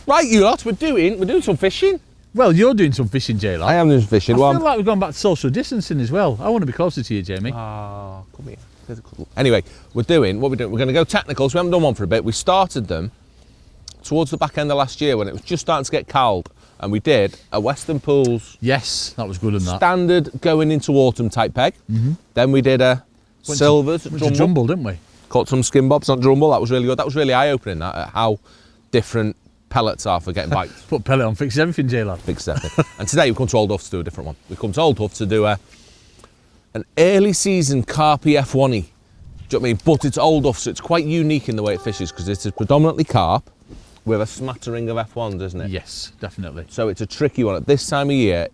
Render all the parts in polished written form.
Right, you lot, we're doing some fishing. Well, you're doing some fishing, Jay. I am doing some fishing. I feel like we've gone back to social distancing as well. I want to be closer to you, Jamie. Oh, come here. Anyway, we're doing. We're going to go technicals. We haven't done one for a bit. We started them towards the back end of last year when it was just starting to get cold, and we did a Western Pools. Yes, that was good in that. Standard going into autumn type peg. Then we did a silvers. Went to Jumble, didn't we? Caught some skin bobs on Jumble. That was really good. That was really eye-opening, that, at how different pellets are for getting bites. Put pellet on, fixes everything, J-Lad. Fixes everything. And today we've come to Old Huff to do a different one. We've come to Old Huff to do an early season Carp F1-y. Do you know what I mean? But it's Old Huff, so it's quite unique in the way it fishes because it is predominantly carp with a smattering of F1s, isn't it? Yes, definitely. So it's a tricky one. At this time of year,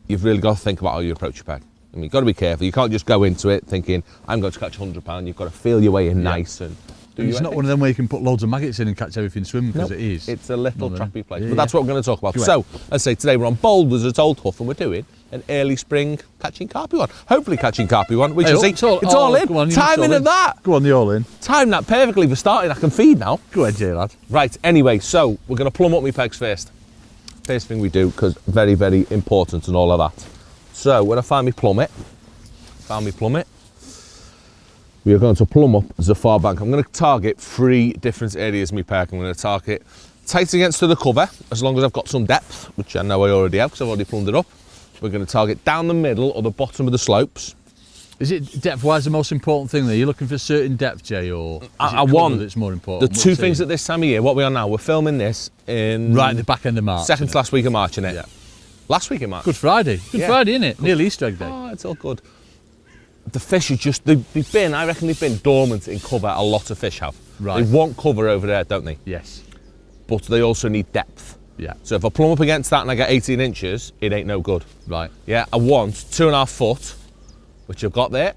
you've really got to think about how you approach your peg. I mean, you've got to be careful. You can't just go into it thinking, I'm going to catch £100. You've got to feel your way in nice and it's not one of them where you can put loads of maggots in and catch everything swimming, because it is. It's a little trappy place. But that's what we're going to talk about. So, let's say today we're on Boulders at Old Huff and we're doing an early spring catching carpy one. Hopefully catching carpy one. We shall see. It's all in. On, timing of that. Go on, the all in. Time that perfectly for starting. I can feed now. Go ahead, J-Lad. Right, anyway, so we're going to plumb up my pegs first. First thing we do, because very, very important and all of that. So, when I find me plummet, we are going to plumb up the far bank. I'm going to target 3 different areas of my peg. I'm going to target tight against to the cover, as long as I've got some depth, which I know I already have because I've already plumbed it up. We're going to target down the middle or the bottom of the slopes. Is it depth-wise the most important thing there? You're looking for certain depth, Jay, or I want that's more important? The 2 things at this time of year. What we are now, we're filming this in right at the back end of March. Second to last week of March, innit? Yeah. Last week of March. Good Friday. Good Friday, innit? Nearly Easter egg day. Oh, it's all good. The fish are just, I reckon they've been dormant in cover. A lot of fish have. Right. They want cover over there, don't they? Yes. But they also need depth. Yeah. So if I plumb up against that and I get 18 inches, it ain't no good. Right. Yeah, I want 2.5 foot, which I've got there.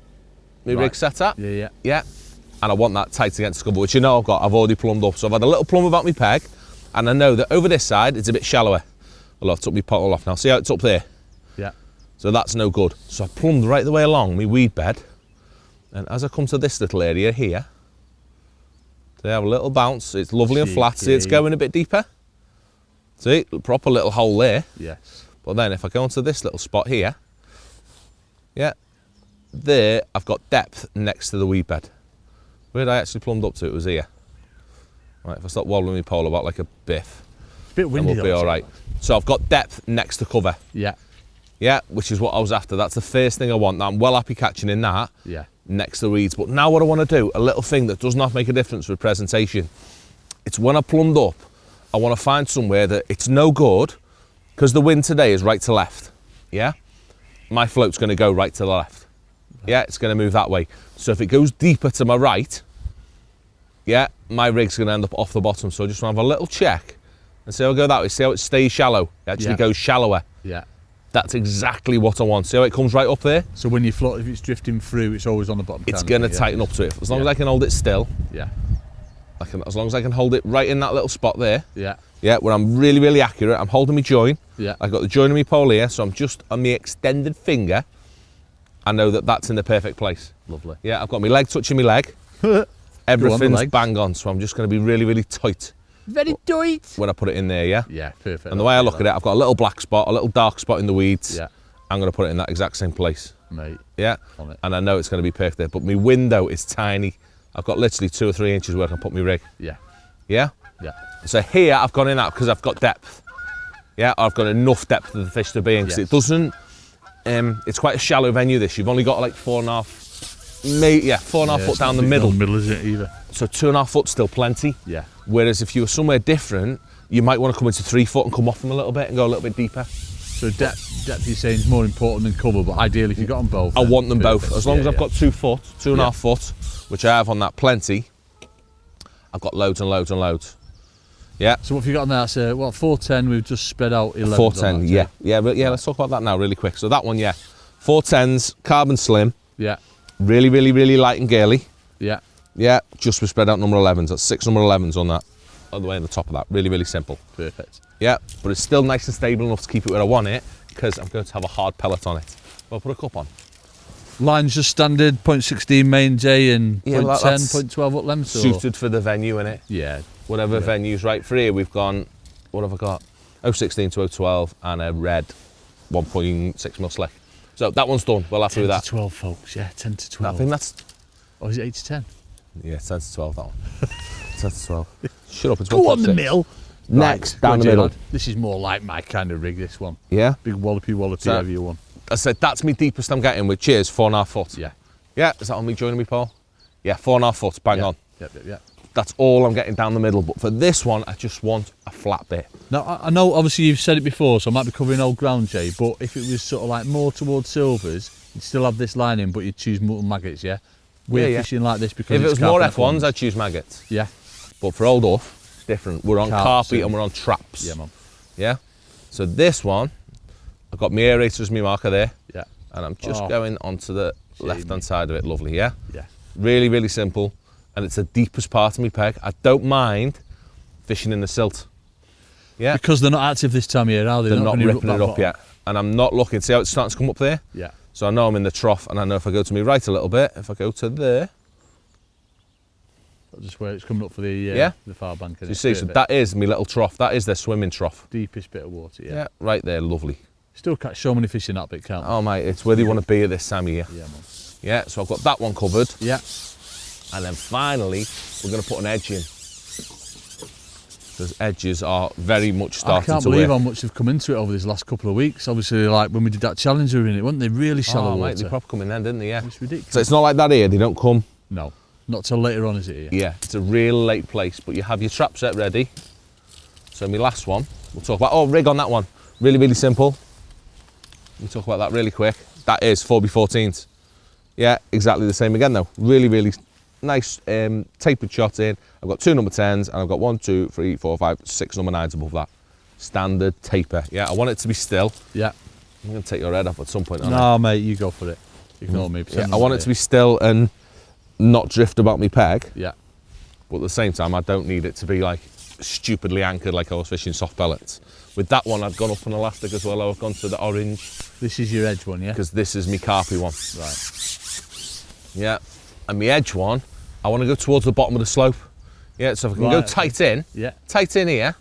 My rig set up. Yeah. Yeah. And I want that tight against the cover, which you know I've got. I've already plumbed up. So I've had a little plumb about my peg, and I know that over this side, it's a bit shallower. I've took my pottle off now. See how it's up there? Yeah. So that's no good. So I plumbed right the way along my weed bed. And as I come to this little area here, they have a little bounce. It's lovely and flat. See, it's going a bit deeper. See, proper little hole there. Yes. But then if I go onto this little spot here, yeah, there I've got depth next to the weed bed. Where did I actually plumbed up to? It was here. Right, if I stop wobbling my pole about like a biff, It's a bit windy, we'll be all right. So I've got depth next to cover. Yeah. Yeah, which is what I was after. That's the first thing I want. I'm well happy catching in that. Yeah. Next to the weeds. But now what I want to do, a little thing that does not make a difference with presentation, it's when I plumbed up, I want to find somewhere that it's no good, because the wind today is right to left, yeah? My float's going to go right to the left. Yeah, it's going to move that way. So if it goes deeper to my right, yeah, my rig's going to end up off the bottom. So I just want to have a little check and see how I go that way. See how it stays shallow. It actually goes shallower. Yeah. That's exactly what I want. See how it comes right up there? So when you float, if it's drifting through, it's always on the bottom. It's going to tighten up to it. As long as I can hold it still. Yeah. As long as I can hold it right in that little spot there. Yeah. Yeah, where I'm really, really accurate. I'm holding my join. Yeah. I've got the join of my pole here, so I'm just on my extended finger. I know that that's in the perfect place. Lovely. Yeah, I've got my leg touching my leg. Everything's bang on, so I'm just going to be really, really tight. Very tight. When I put it in there, yeah? Yeah, perfect. And the way I look at it, I've got a little black spot, a little dark spot in the weeds. Yeah. I'm going to put it in that exact same place. Mate. Yeah? On it. And I know it's going to be perfect there, but my window is tiny. I've got literally 2 or 3 inches where I can put my rig. Yeah. Yeah? Yeah. So here I've gone in that because I've got depth. Yeah, I've got enough depth for the fish to be in, because it doesn't, it's quite a shallow venue this. You've only got like 4.5 foot down the middle. Not the middle, is it, either? So 2.5 foot's still plenty. Yeah. Whereas if you were somewhere different, you might want to come into 3 foot and come off them a little bit and go a little bit deeper. So depth you're saying is more important than cover, but ideally if you've got them both. I want them both. As long as I've got 2 foot, 2.5 foot, which I have on that plenty, I've got loads and loads and loads. Yeah. So what have you got on there? That's 410, we've just spread out 11. 410, yeah, let's talk about that now really quick. So that one, 410s, carbon slim. Yeah. Really, really, really light and girly. Yeah. Yeah, just we spread out number 11s. That's 6 number 11s on that. All the way on the top of that. Really, really simple. Perfect. Yeah, but it's still nice and stable enough to keep it where I want it, because I'm going to have a hard pellet on it. I'll put a cup on. Line's just standard, 0.16 main J and 0.10, 0.12 up length. Suited for the venue, innit? Yeah. Whatever venue's right for here, we've gone what have I got? 016 to 012 and a red 1.6 mil slick. So that one's done. Well happy with 10 that. to 12, folks. Yeah, 10 to 12. I think that's Or is it 8 to 10? yeah, 10 to 12 that one. 10 to 12. Shut up. It's Go on the 1.6. mill. Next, Right, down go on, the middle. J-Lad. This is more like my kind of rig, this one. Yeah. Big wallopy So- heavier one. I said that's me deepest I'm getting, which is 4.5 foot. Yeah. Yeah, is that on me joining me, Paul? Yeah, 4.5 foot, bang Yeah. on. Yep. That's all I'm getting down the middle. But for this one, I just want a flat bit. Now, I know obviously you've said it before, so I might be covering old ground, Jay, but if it was sort of like more towards silvers, you'd still have this line in, but you'd choose multiple maggots, yeah? We're Yeah. fishing like this because If it it's was more carp F1s, I'd choose maggots. Yeah. But for old off, it's different. We're on Carp, carpy so- and we're on traps. Yeah, man. Yeah. So this one, I've got my aerator as my marker there, Yeah. and I'm just Oh. going onto the left-hand side of it. Lovely, yeah? Yeah. Really, really simple. And it's the deepest part of my peg. I don't mind fishing in the silt. Yeah. Because they're not active this time of year, are they? They're not gonna ripping that it up bottom. yet. And I'm not looking. See how it's starting to come up there? Yeah. So I know I'm in the trough, and I know if I go to my right a little bit, if I go to there, That's just where it's coming up for the Yeah. the far bank. you see, so that is my little trough. That is their swimming trough. deepest bit of water, yeah. Yeah, right there, lovely. Still catch so many fish in that bit, can't Oh mate, it's where they want to be at this time of year. we? Yeah, man. Yeah, so I've got that one covered, Yeah. and then finally we're going to put an edge in. Those edges are very much I starting can't to believe work. how much they've come into it over these last couple of weeks. Obviously, like when we did that challenge, we were in it, weren't they? Really shallow Oh mate, water. they proper come in then, didn't they? Yeah. It's ridiculous. So it's not like that here. They don't come. No, not till later on, is it? Here? Yeah, it's a real late place, but you have your trap set ready. So my last one, we'll talk about, rig on that one. Really, really simple. We'll talk about that really quick. That is 4x14s. Yeah, exactly the same again though. Really, really nice tapered shot in. I've got 2 number 10s and I've got 1, 2, 3, 4, 5, 6 number 9s above that. Standard taper. Yeah, I want it to be still. Yeah. I'm going to take your head off at some point. aren't No, mate, you go for it. Ignore me. I? pretend Yeah, I I'm want not it to be still and not drift about me peg. here. Yeah. But at the same time, I don't need it to be like stupidly anchored like I was fishing soft pellets. With that one, I've gone up an elastic as well. I've gone to the orange This is your edge one, yeah. because this is my carpy one. Right. Yeah, and my edge one, I want to go towards the bottom of the slope. Yeah, so if I can go Right, tight Yeah. in here,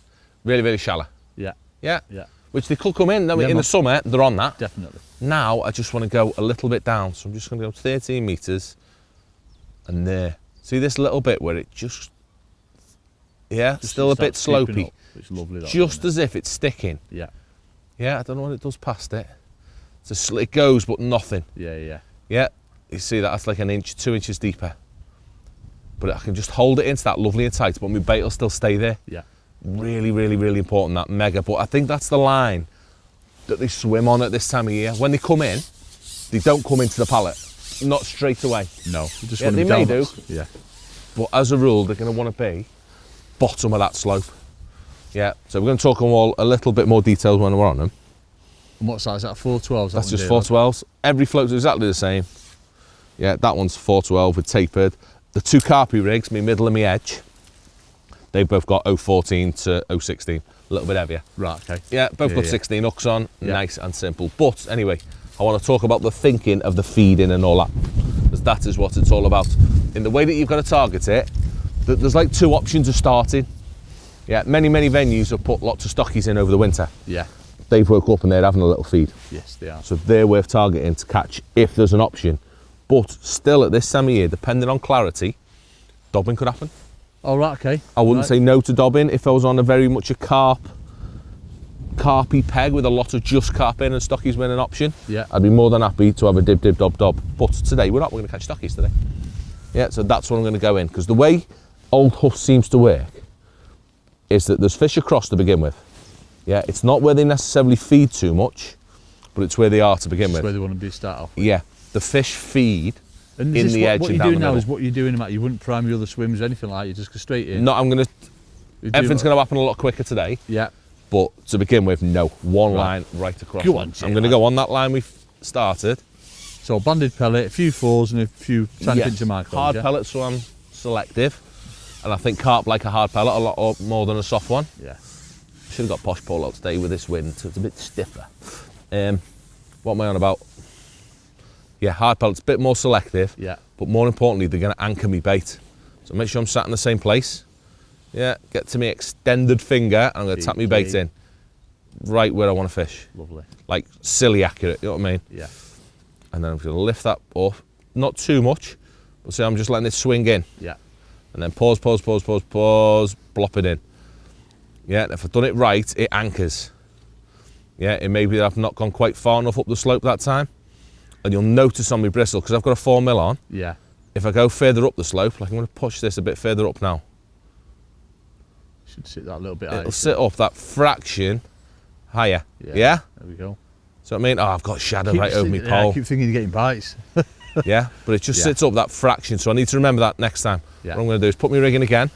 really, really shallow. Yeah. Yeah, Yeah. which they could come in. I mean, Yeah, in man. the summer, they're on that. Definitely. Now, I just want to go a little bit down. So I'm just going to go 13 metres and there. See this little bit where it just, yeah, Just still a bit starts creeping slopey. up. It's lovely. That, Just isn't as if it's sticking. it? Yeah. Yeah, I don't know what it does past it. It goes, but nothing. Yeah. Yeah, you see that's like an inch, 2 inches deeper. But I can just hold it into that lovely and tight, but my bait will still stay there. Yeah. Really, really, really important, that mega. But I think that's the line that they swim on at this time of year. When they come in, they don't come into the pallet. Not straight away. No. You just Yeah, want they them may down. do. Yeah. But as a rule, they're going to want to be bottom of that slope. Yeah, so we're going to talk on all a little bit more details when we're on them. And what size is that? 412s? That's just 412s. Every float's exactly the same. Yeah, that one's 412 with tapered. The 2 carpy rigs, my middle and my edge, they've both got 014 to 016, a little bit heavier. Right, okay. Yeah, both Yeah, got yeah. 16 hooks on, Yeah. nice and simple. But anyway, I want to talk about the thinking of the feeding and all that, because that is what it's all about. In the way that you've got to target it, there's like 2 options of starting. Yeah, many venues have put lots of stockies in over the winter. Yeah. They've woke up and they're having a little feed. Yes, they are. So they're worth targeting to catch if there's an option. But still at this time of year, depending on clarity, dobbing could happen. Oh, right, okay. I wouldn't Right. say no to dobbing if I was on a very much a carpy peg with a lot of just carp in and stockies being an option. Yeah. I'd be more than happy to have a dib dob. But today we're going to catch stockies today. Yeah, so that's what I'm going to go in, because the way Old Huff seems to work is that there's fish across to begin with. Yeah, it's not where they necessarily feed too much, but it's where they are to begin That's with. where they want to be start off. Yeah, the fish feed And in is this the edge what and you're down doing the now middle. is what you're doing, Matt. You wouldn't prime your other swims or anything like that. You just go straight in. No, I'm going to. You do Everything's what- going to happen a lot quicker today. Yeah. But to begin with, no. One Right. line right across. Go on, I'm going to go on that line we've started. So banded pellet, a few 4s and a few tiny Yes, pinch of micros. hard yeah? pellet, so I'm selective. And I think carp like a hard pellet a lot more than a soft one. Yeah. Should have got Posh Pole out today with this wind, so it's a bit stiffer. What am I on about? Yeah, hard pellet's a bit more selective. Yeah. But more importantly, they're going to anchor me bait. So make sure I'm sat in the same place. Yeah, get to me extended finger, and I'm going to tap my bait Okay. in. Right where I want to fish. Lovely. Like, silly accurate, you know what I mean? Yeah. And then I'm going to lift that up. Not too much, but see, I'm just letting it swing in. Yeah. And then pause, blop it in. Yeah, and if I've done it right, it anchors. Yeah, it may be that I've not gone quite far enough up the slope that time. And you'll notice on my bristle, because I've got a 4mm on, Yeah. if I go further up the slope, like I'm going to push this a bit further up now, Should sit that little bit higher. it'll sit up that fraction higher. Yeah. Yeah? There we go. So I mean, oh, I've got shadow Keep right over my thinking- yeah, pole. I keep thinking you're getting bites. Yeah, but it just Yeah. sits up that fraction, so I need to remember that next time. Yeah. What I'm going to do is put my rig in again,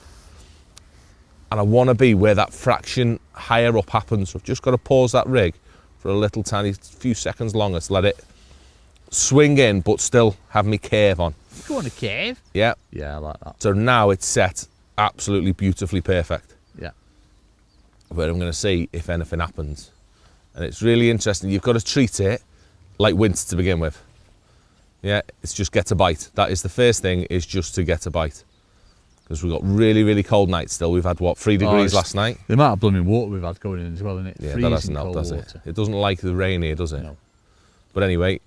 and I want to be where that fraction higher up happens. So I've just got to pause that rig for a little tiny few seconds longer to let it swing in, but still have me curve on. Go on a cave. Yeah, Yeah, I like that. so now it's set absolutely beautifully perfect. Yeah. But I'm going to see if anything happens. And it's really interesting. You've got to treat it like winter to begin with. Yeah, it's just get a bite. That is the first thing, is just to get a bite. Because we've got really, really cold nights still. We've had, what, 3 degrees last night? The amount of blooming water we've had going in as well, isn't it? Yeah, Freezing that hasn't helped, cold does it? water. It doesn't like the rain here, does it? No. But anyway,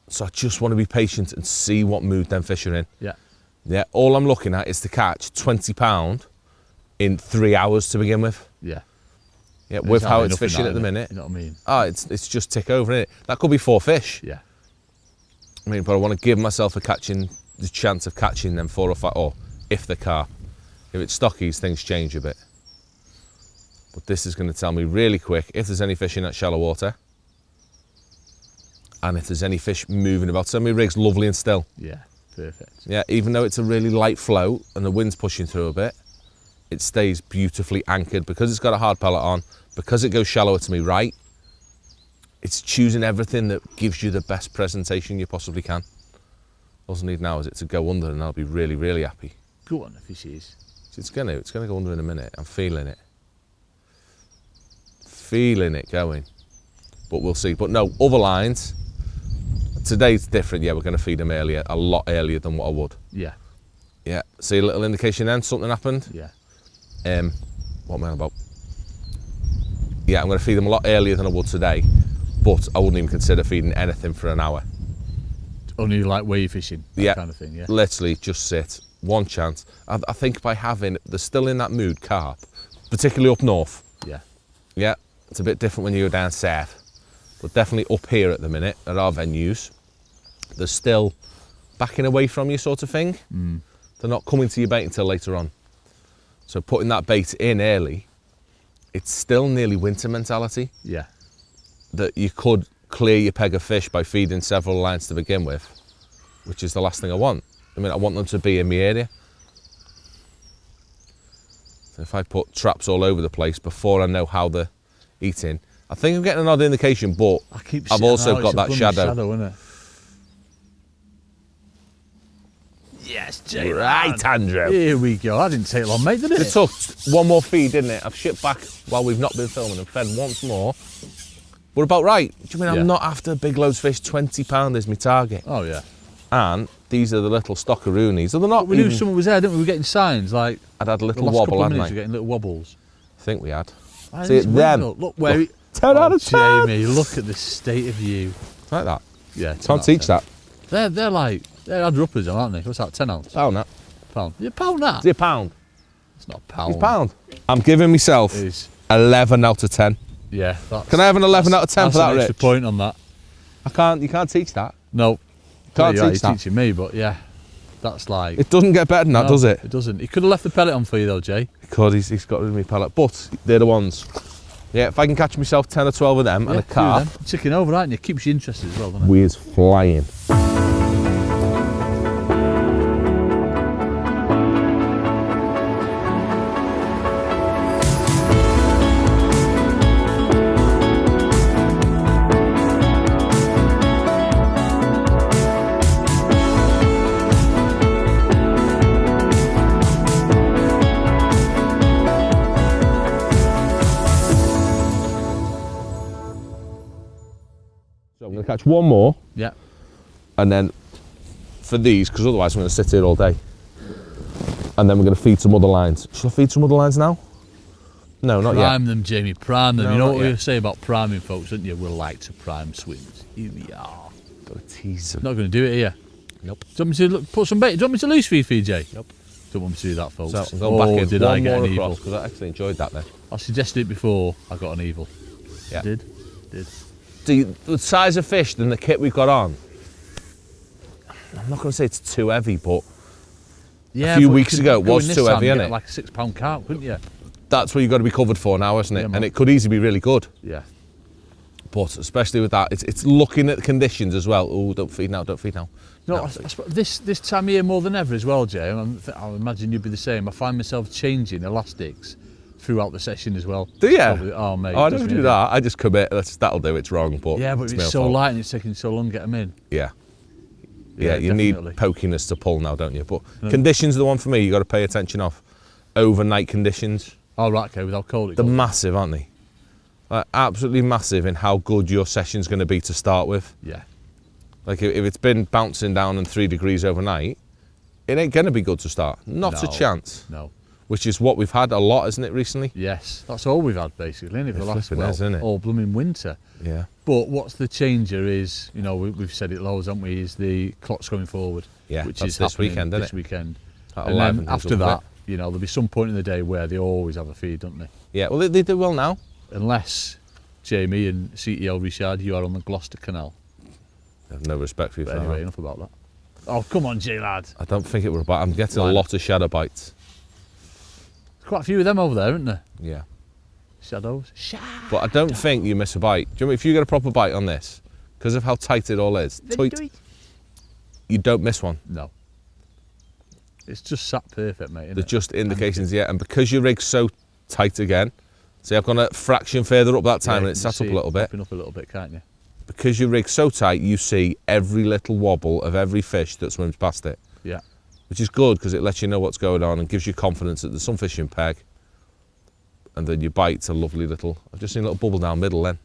so I just want to be patient and see what mood them fish are in. Yeah. Yeah, all I'm looking at is to catch £20 in 3 hours to begin with. Yeah. Yeah, And with how hardly it's nothing fishing now, at the innit? minute. You know what I mean? Oh, it's just tick over, innit? That could be 4 fish. Yeah. I mean, but I want to give myself the chance of catching them 4 or 5, or if they're carp. If it's stockies, things change a bit. But this is going to tell me really quick if there's any fish in that shallow water, and if there's any fish moving about. So my rig's lovely and still. Yeah. Perfect. Yeah, even though it's a really light float and the wind's pushing through a bit, it stays beautifully anchored because it's got a hard pellet on, because it goes shallower to me right. It's choosing everything that gives you the best presentation you possibly can. All I need now is it to go under, and I'll be really, really happy. Go on, the fishies. It's gonna go under in a minute. I'm feeling it. Feeling it going. But we'll see. But no, other lines, today's different. Yeah, we're gonna feed them earlier, a lot earlier than what I would. Yeah. Yeah, see a little indication then, something happened. Yeah. What am I on about? Yeah, I'm gonna feed them a lot earlier than I would today, but I wouldn't even consider feeding anything for an hour. Only like wave fishing, that Yeah. kind of thing, yeah. Literally just sit, one chance. I think by having, they're still in that mood, carp, particularly up north. Yeah. Yeah, it's a bit different when you go down south, but definitely up here at the minute at our venues, they're still backing away from you sort of thing. They're not coming to your bait until later on. So putting that bait in early, it's still nearly winter mentality, Yeah. that you could clear your peg of fish by feeding several lines to begin with, which is the last thing I want. I mean, I want them to be in my area. So if I put traps all over the place before I know how they're eating, I think I'm getting an odd indication, but I've also got that shadow. Isn't it? Yes, Jay. Right, Andrew. Here we go. That didn't take long, mate, did It it? took one more feed, didn't it? I've shipped back while we've not been filming and fed once more. We're about right. Do you mean Yeah. I'm not after big loads of fish? £20 is my target. Oh, yeah. And these are the little stockeroonies. So they're not We knew even, someone was there, didn't we? We were getting signs, like I'd had a the little last wobble, couple of hadn't minutes, I? we're getting little wobbles. I think we had. Why See, is this them. window- Look where Look. he... 10 out of 10. Jamie, look at the state of you. Like that. Yeah, 10 Can't out of teach 10. that. They're like, they're ad ruppers, though, aren't they? What's that, 10 ounce? Pound that. Pound. Yeah, pound that. Is it a pound? It's not a pound. It's pound. I'm giving myself It is. 11 out of 10. Yeah. That's, Can I have an 11 out of 10 for that's that, an extra Rich? point on that. You can't teach that. No. Can't Well, teach you're that. teaching me, but yeah. That's like... It doesn't get better than that, No, does it? It doesn't. He could have left the pellet on for you, though, Jay. Because he's got rid of my pallet. But they're the ones. Yeah, if I can catch myself 10 or 12 of them and Yeah, a carp, few of them. Ticking over, aren't you? Keeps you interested as well, doesn't it? we is flying. So I'm going to catch one more, Yeah. and then for these, because otherwise I'm going to sit here all day. And then we're going to feed some other lines. Shall I feed some other lines now? No, not yet. Prime them, Jamie, prime them. No, you know not what we yet. say about priming folks, don't you? We like to prime swims. Here we are. Got to tease them. Not going to do it here. Nope. Do you want me to put some bait? Do you want me to loose feed, Jay? Nope. Don't want me to do that, folks. So I'm going back in did one I get more an across evil? because I actually enjoyed that then. I suggested it before. I got an evil. Yeah. Did. The size of fish than the kit we've got on, I'm not going to say it's too heavy, but Yeah, few but weeks you could ago it go was in this too time heavy, and innit? get like a £6 carp, couldn't you? that's what you've got to be covered for now, isn't it? Yeah, man. And it could easily be really good. Yeah. But especially with that, it's looking at the conditions as well. Oh, don't feed now, don't feed now. No, this time of year more than ever as well, Jay. I imagine you'd be the same. I find myself changing elastics throughout the session as well. Do you? Oh, mate. Oh, I it does never me do in. that. I just commit. That'll do. It's wrong, but Yeah, but my it's so fault. light and it's taking so long to get them in. Yeah. Yeah, you definitely. need pokiness to pull now, don't you? But conditions are the one for me. You got to pay attention of overnight conditions. Oh, right, okay, with how cold it They're goes. massive, aren't they? Like, absolutely massive in how good your session's going to be to start with. Yeah. Like if it's been bouncing down and 3 degrees overnight, it ain't going to be good to start. Not a No. chance. No. Which is what we've had a lot, isn't it, recently? Yes, that's all we've had basically, isn't it, for the last flipping is, isn't it? all blooming winter. Yeah. But what's the changer is, you know, we've said it loads, haven't we? Is the clocks going forward. Yeah, which that's is this happening weekend, isn't this it? weekend. That'll And liven then things after up a that, bit. you know, there'll be some point in the day where they always have a feed, don't they? Yeah, well, they do well now. Unless Jamie and CEL Richard, you are on the Gloucester Canal. I have no respect for you But for anyway, that. enough about that. Oh, come on, Jay lad. I don't think it was about. I'm getting a Line. lot of shadow bites. Quite a few of them over there, aren't there? Yeah. Shadows. But I don't think you miss a bite. Do you know if you get a proper bite on this, because of how tight it all is, you don't miss one. No. It's just sat perfect, mate. They're just indications, yeah. And because your rig's so tight again, see, I've gone a fraction further up that time and it sat up a little bit. Up a little bit, can't you? Because your rig's so tight, you see every little wobble of every fish that swims past it. Yeah. Which is good because it lets you know what's going on and gives you confidence that there's some fish in peg. And then your bite's a lovely little. I've just seen a little bubble down middle then.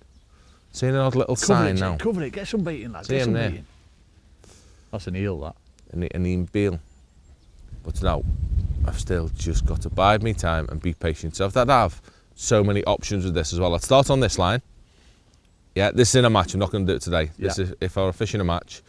See an odd little sign now. Cover it, get some bait in, lad. See Get him some there. bait in. That's an eel, that. And the beel. But now, I've still just got to bide me time and be patient. So I'd have so many options with this as well. I'd start on this line. Yeah, this is in a match. I'm not going to do it today. This Yeah. is if I were fishing a match.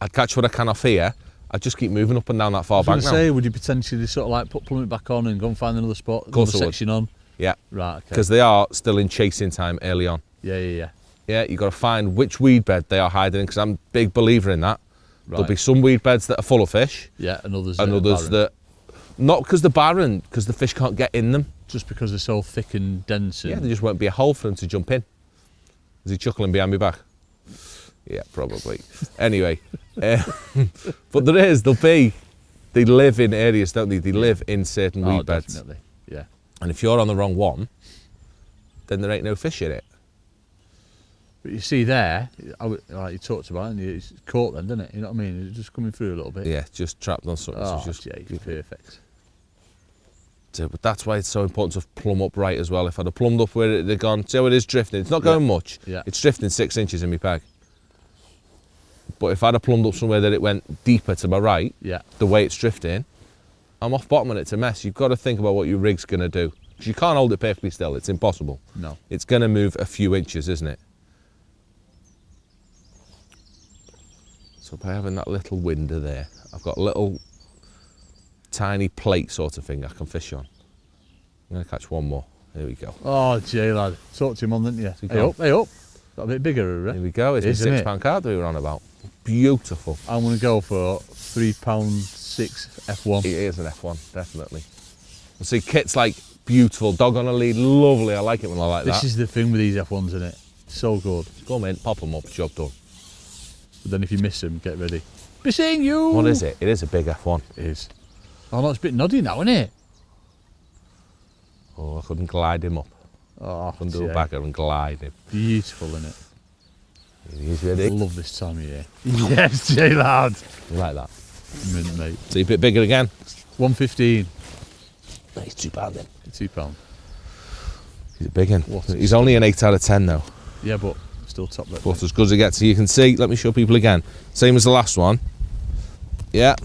I'd catch what I can off here. I'd just keep moving up and down that far I was going bank to now. say, would you potentially sort of like put plummet back on and go and find another spot, another course I would. section on? Yeah, Right, okay. because they are still in chasing time early on. Yeah. Yeah, you've got to find which weed bed they are hiding in because I'm a big believer in that. There'll Right. be some weed beds that are full of fish Yeah, and others and others barren. that, not because they're barren, because the fish can't get in them. Just because they're so thick and dense. Yeah, And there just won't be a hole for him to jump in. Is he chuckling behind my back? Yeah, probably. Anyway, but there'll be, they live in areas, don't they? They live in certain weed beds. Definitely. Yeah. And if you're on the wrong one, then there ain't no fish in it. But you see there, like you talked about, and it's caught then, didn't it? You know what I mean? It's just coming through a little bit. Yeah, just trapped on something. Oh, so just Jay, perfect. But that's why it's so important to plumb up right as well. If I'd have plumbed up where it had gone, see how it is drifting? It's not going much. Yeah. It's drifting 6 inches in my peg. But if I'd have plumbed up somewhere that it went deeper to my right, Yeah. the way it's drifting, I'm off bottom and it's a mess. You've got to think about what your rig's going to do. Because you can't hold it perfectly still. It's impossible. No. It's going to move a few inches, isn't it? So by having that little window there, I've got a little tiny plate sort of thing I can fish on. I'm going to catch one more. Here we go. Oh, Jay lad, talked to him on, didn't you? he Hey gone? up, hey up. Got a bit bigger, Here we go. It's Isn't a it? £6 card that we were on about. Beautiful. I'm going to go for £3.6 F1. It is an F1, definitely. And see, kit's like beautiful. Dog on a lead, lovely. I like it when I like This that. is the thing with these F1s, isn't it? So good. Come in, pop them up, job done. But then if you miss them, get ready. Be seeing you. What is it? It is a big F1. It is. Oh no, it's a bit noddy now, isn't it? Oh, I couldn't glide him up. Oh, I couldn't do a Jay. bagger and glide him. Beautiful, isn't it? He's I ready. love this time of year. Yes, Jay lad. You like that? Mint, mate. See, a bit bigger again. 115. He's £2 then. £2. He's a big one. What He's only an 8 out of 10 though. Yeah, but still top lip. But as good as it gets. So you can see, let me show people again. Same as the last one. Yeah.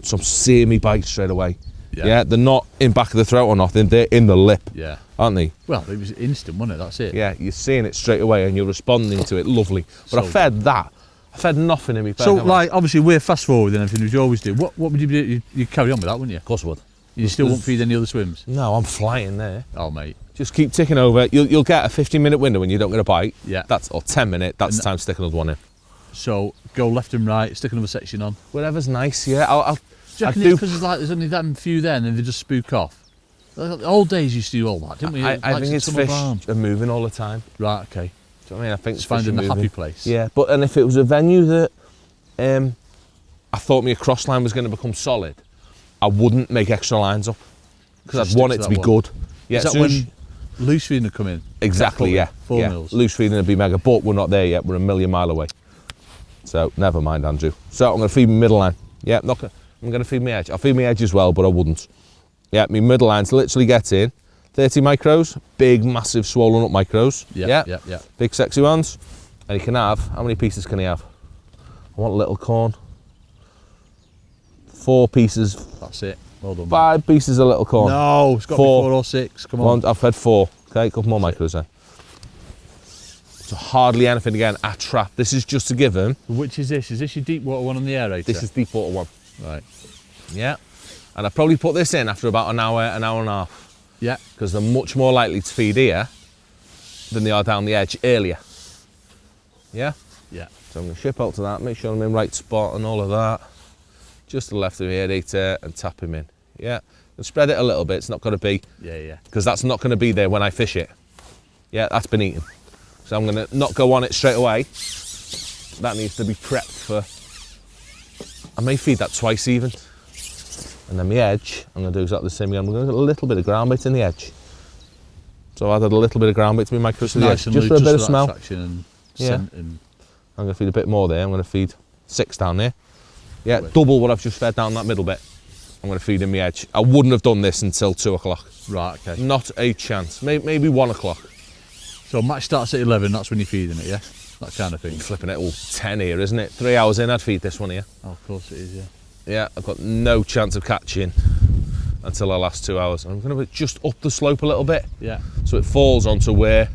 So I'm seeing me bite straight away. Yeah. They're not in back of the throat or nothing, they're in the lip, Yeah. aren't they? Well, it was instant, wasn't it? That's it. Yeah, you're seeing it straight away and you're responding to it, lovely. But I fed that. I fed nothing in me. So, like, obviously, we're fast forward and everything, as you always do. What would you do? You'd carry on with that, wouldn't you? Of course I would. You still won't feed any other swims? No, I'm flying there. Oh, mate. Just keep ticking over. You'll get a 15-minute window when you don't get a bite. Yeah. Or 10-minute, that's the time to stick another one in. So, go left and right, stick another section on. Whatever's nice, yeah. I'll Do you reckon it's because there's only them few there and then they just spook off? The old days used to do all that, didn't we? I think it's fish are moving all the time. Right, okay. Do you know what I mean? I think It's finding the happy place. Yeah, and if it was a venue that I thought my cross line was going to become solid, I wouldn't make extra lines up because I'd want it to be good. Yeah, is that when loose feeding would come in? Exactly, yeah. 4 mils? Loose feeding would be mega, but we're not there yet. We're a million mile away. So never mind, Andrew. So I'm going to feed my middle line. Yeah, I'm going to feed my edge. I'll feed my edge as well, but I wouldn't. Yeah, my middle lines literally get in 30 micros, big, massive, swollen up micros. Yeah. Big, sexy ones. And he can have, how many pieces can he have? I want little corn. 4 pieces. That's it. Well done. 5 pieces of little corn. No, it's got 4 or 6. Come on. I've fed 4. Okay, a couple more micros then. So hardly anything again. A trap. This is just to give him. Which is this? Is this your deep water one on the aerator? This is deep water one. Right. Yeah. And I probably put this in after about an hour and a half. Yeah. Because they're much more likely to feed here than they are down the edge earlier. Yeah? Yeah. So I'm going to ship out to that, make sure I'm in right spot and all of that. Just to the left of the aerator and tap him in. Yeah. And spread it a little bit. It's not going to be. Yeah. Because that's not going to be there when I fish it. Yeah, that's been eaten. So I'm going to not go on it straight away. That needs to be prepped for. I may feed that twice even. And then the edge, I'm going to do exactly the same again. I'm going to get a little bit of ground bait in the edge. So I've added a little bit of ground bait to my micros to the edge, just for a bit of smell. And Yeah. And I'm going to feed a bit more there. I'm going to feed 6 down there. Yeah, double what I've just fed down that middle bit. I'm going to feed in the edge. I wouldn't have done this until 2 o'clock. right, okay. Not a chance. Maybe 1 o'clock. So match starts at 11. That's when you're feeding it, yeah. That kind of thing. Flipping it all 10 here, isn't it? 3 hours in, I'd feed this one here. Oh, of course it is, yeah. Yeah, I've got no chance of catching until the last 2 hours. I'm going to just up the slope a little bit. Yeah. So it falls onto where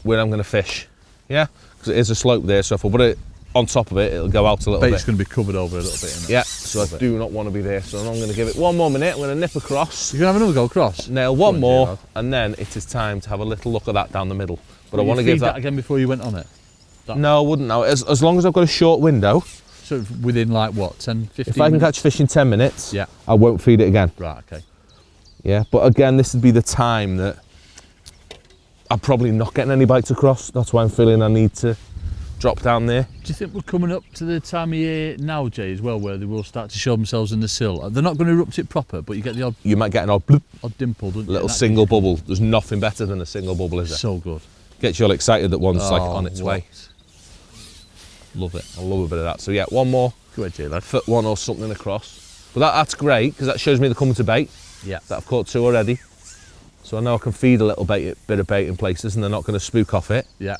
I'm going to fish. Yeah, because it is a slope there. So if I put it on top of it, it'll go out a little bit. Bait's going to be covered over a little bit, isn't it? Yeah, so I do not want to be there. So I'm going to give it 1 more minute. I'm going to nip across. You're going to have another go across? Nail one more, and then it is time to have a little look at that down the middle. But I want to give that again before you went on it? No, I wouldn't now. As long as I've got a short window. So within like what, 10, 15 If I can catch fish in 10 minutes, yeah, I won't feed it again. Right, okay. Yeah, but again, this would be the time that I'm probably not getting any bites across. That's why I'm feeling I need to drop down there. Do you think we're coming up to the time of year now, Jay, as well, where they will start to show themselves in the sill? They're not going to erupt it proper, but you get the odd... You might get an odd bloop, dimple, don't you? Little single bubble. There's nothing better than a single bubble, is there? So good. Gets you all excited that one's like on its way. Love it. I love a bit of that. So yeah, one more. Go ahead, Jay, lad. Foot one or something across. But that's great, because that shows me they're coming to bait. Yeah. That I've caught 2 already. So I know I can feed a little bit of bait in places and they're not going to spook off it. Yeah.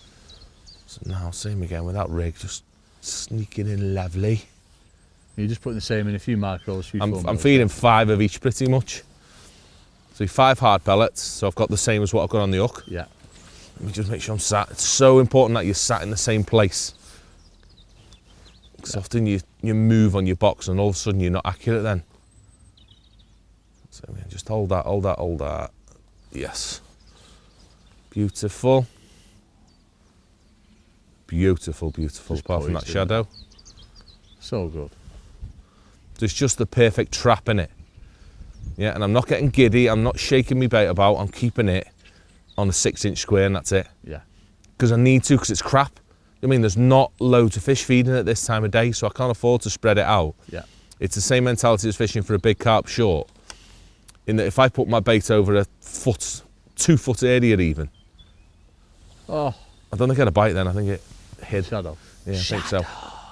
So now I'll see him again with that rig, just sneaking in lovely. You're just putting the same in a few micros, I'm feeding 5 of each pretty much. So 5 hard pellets, so I've got the same as what I've got on the hook. Yeah. Let me just make sure I'm sat. It's so important that you're sat in the same place. Because often you move on your box and all of a sudden you're not accurate then. So just hold that, hold that, hold that. Yes. Beautiful. Beautiful, beautiful, apart from that shadow. So good. There's just the perfect trap in it. Yeah, and I'm not getting giddy, I'm not shaking my bait about, I'm keeping it on a 6-inch square and that's it. Yeah. Because I need to, because it's crap. I mean, there's not loads of fish feeding at this time of day, so I can't afford to spread it out. Yeah. It's the same mentality as fishing for a big carp short. In that if I put my bait over a 2 foot area even, I don't think I get a bite then, I think it hid. Shadow. Yeah, I think so.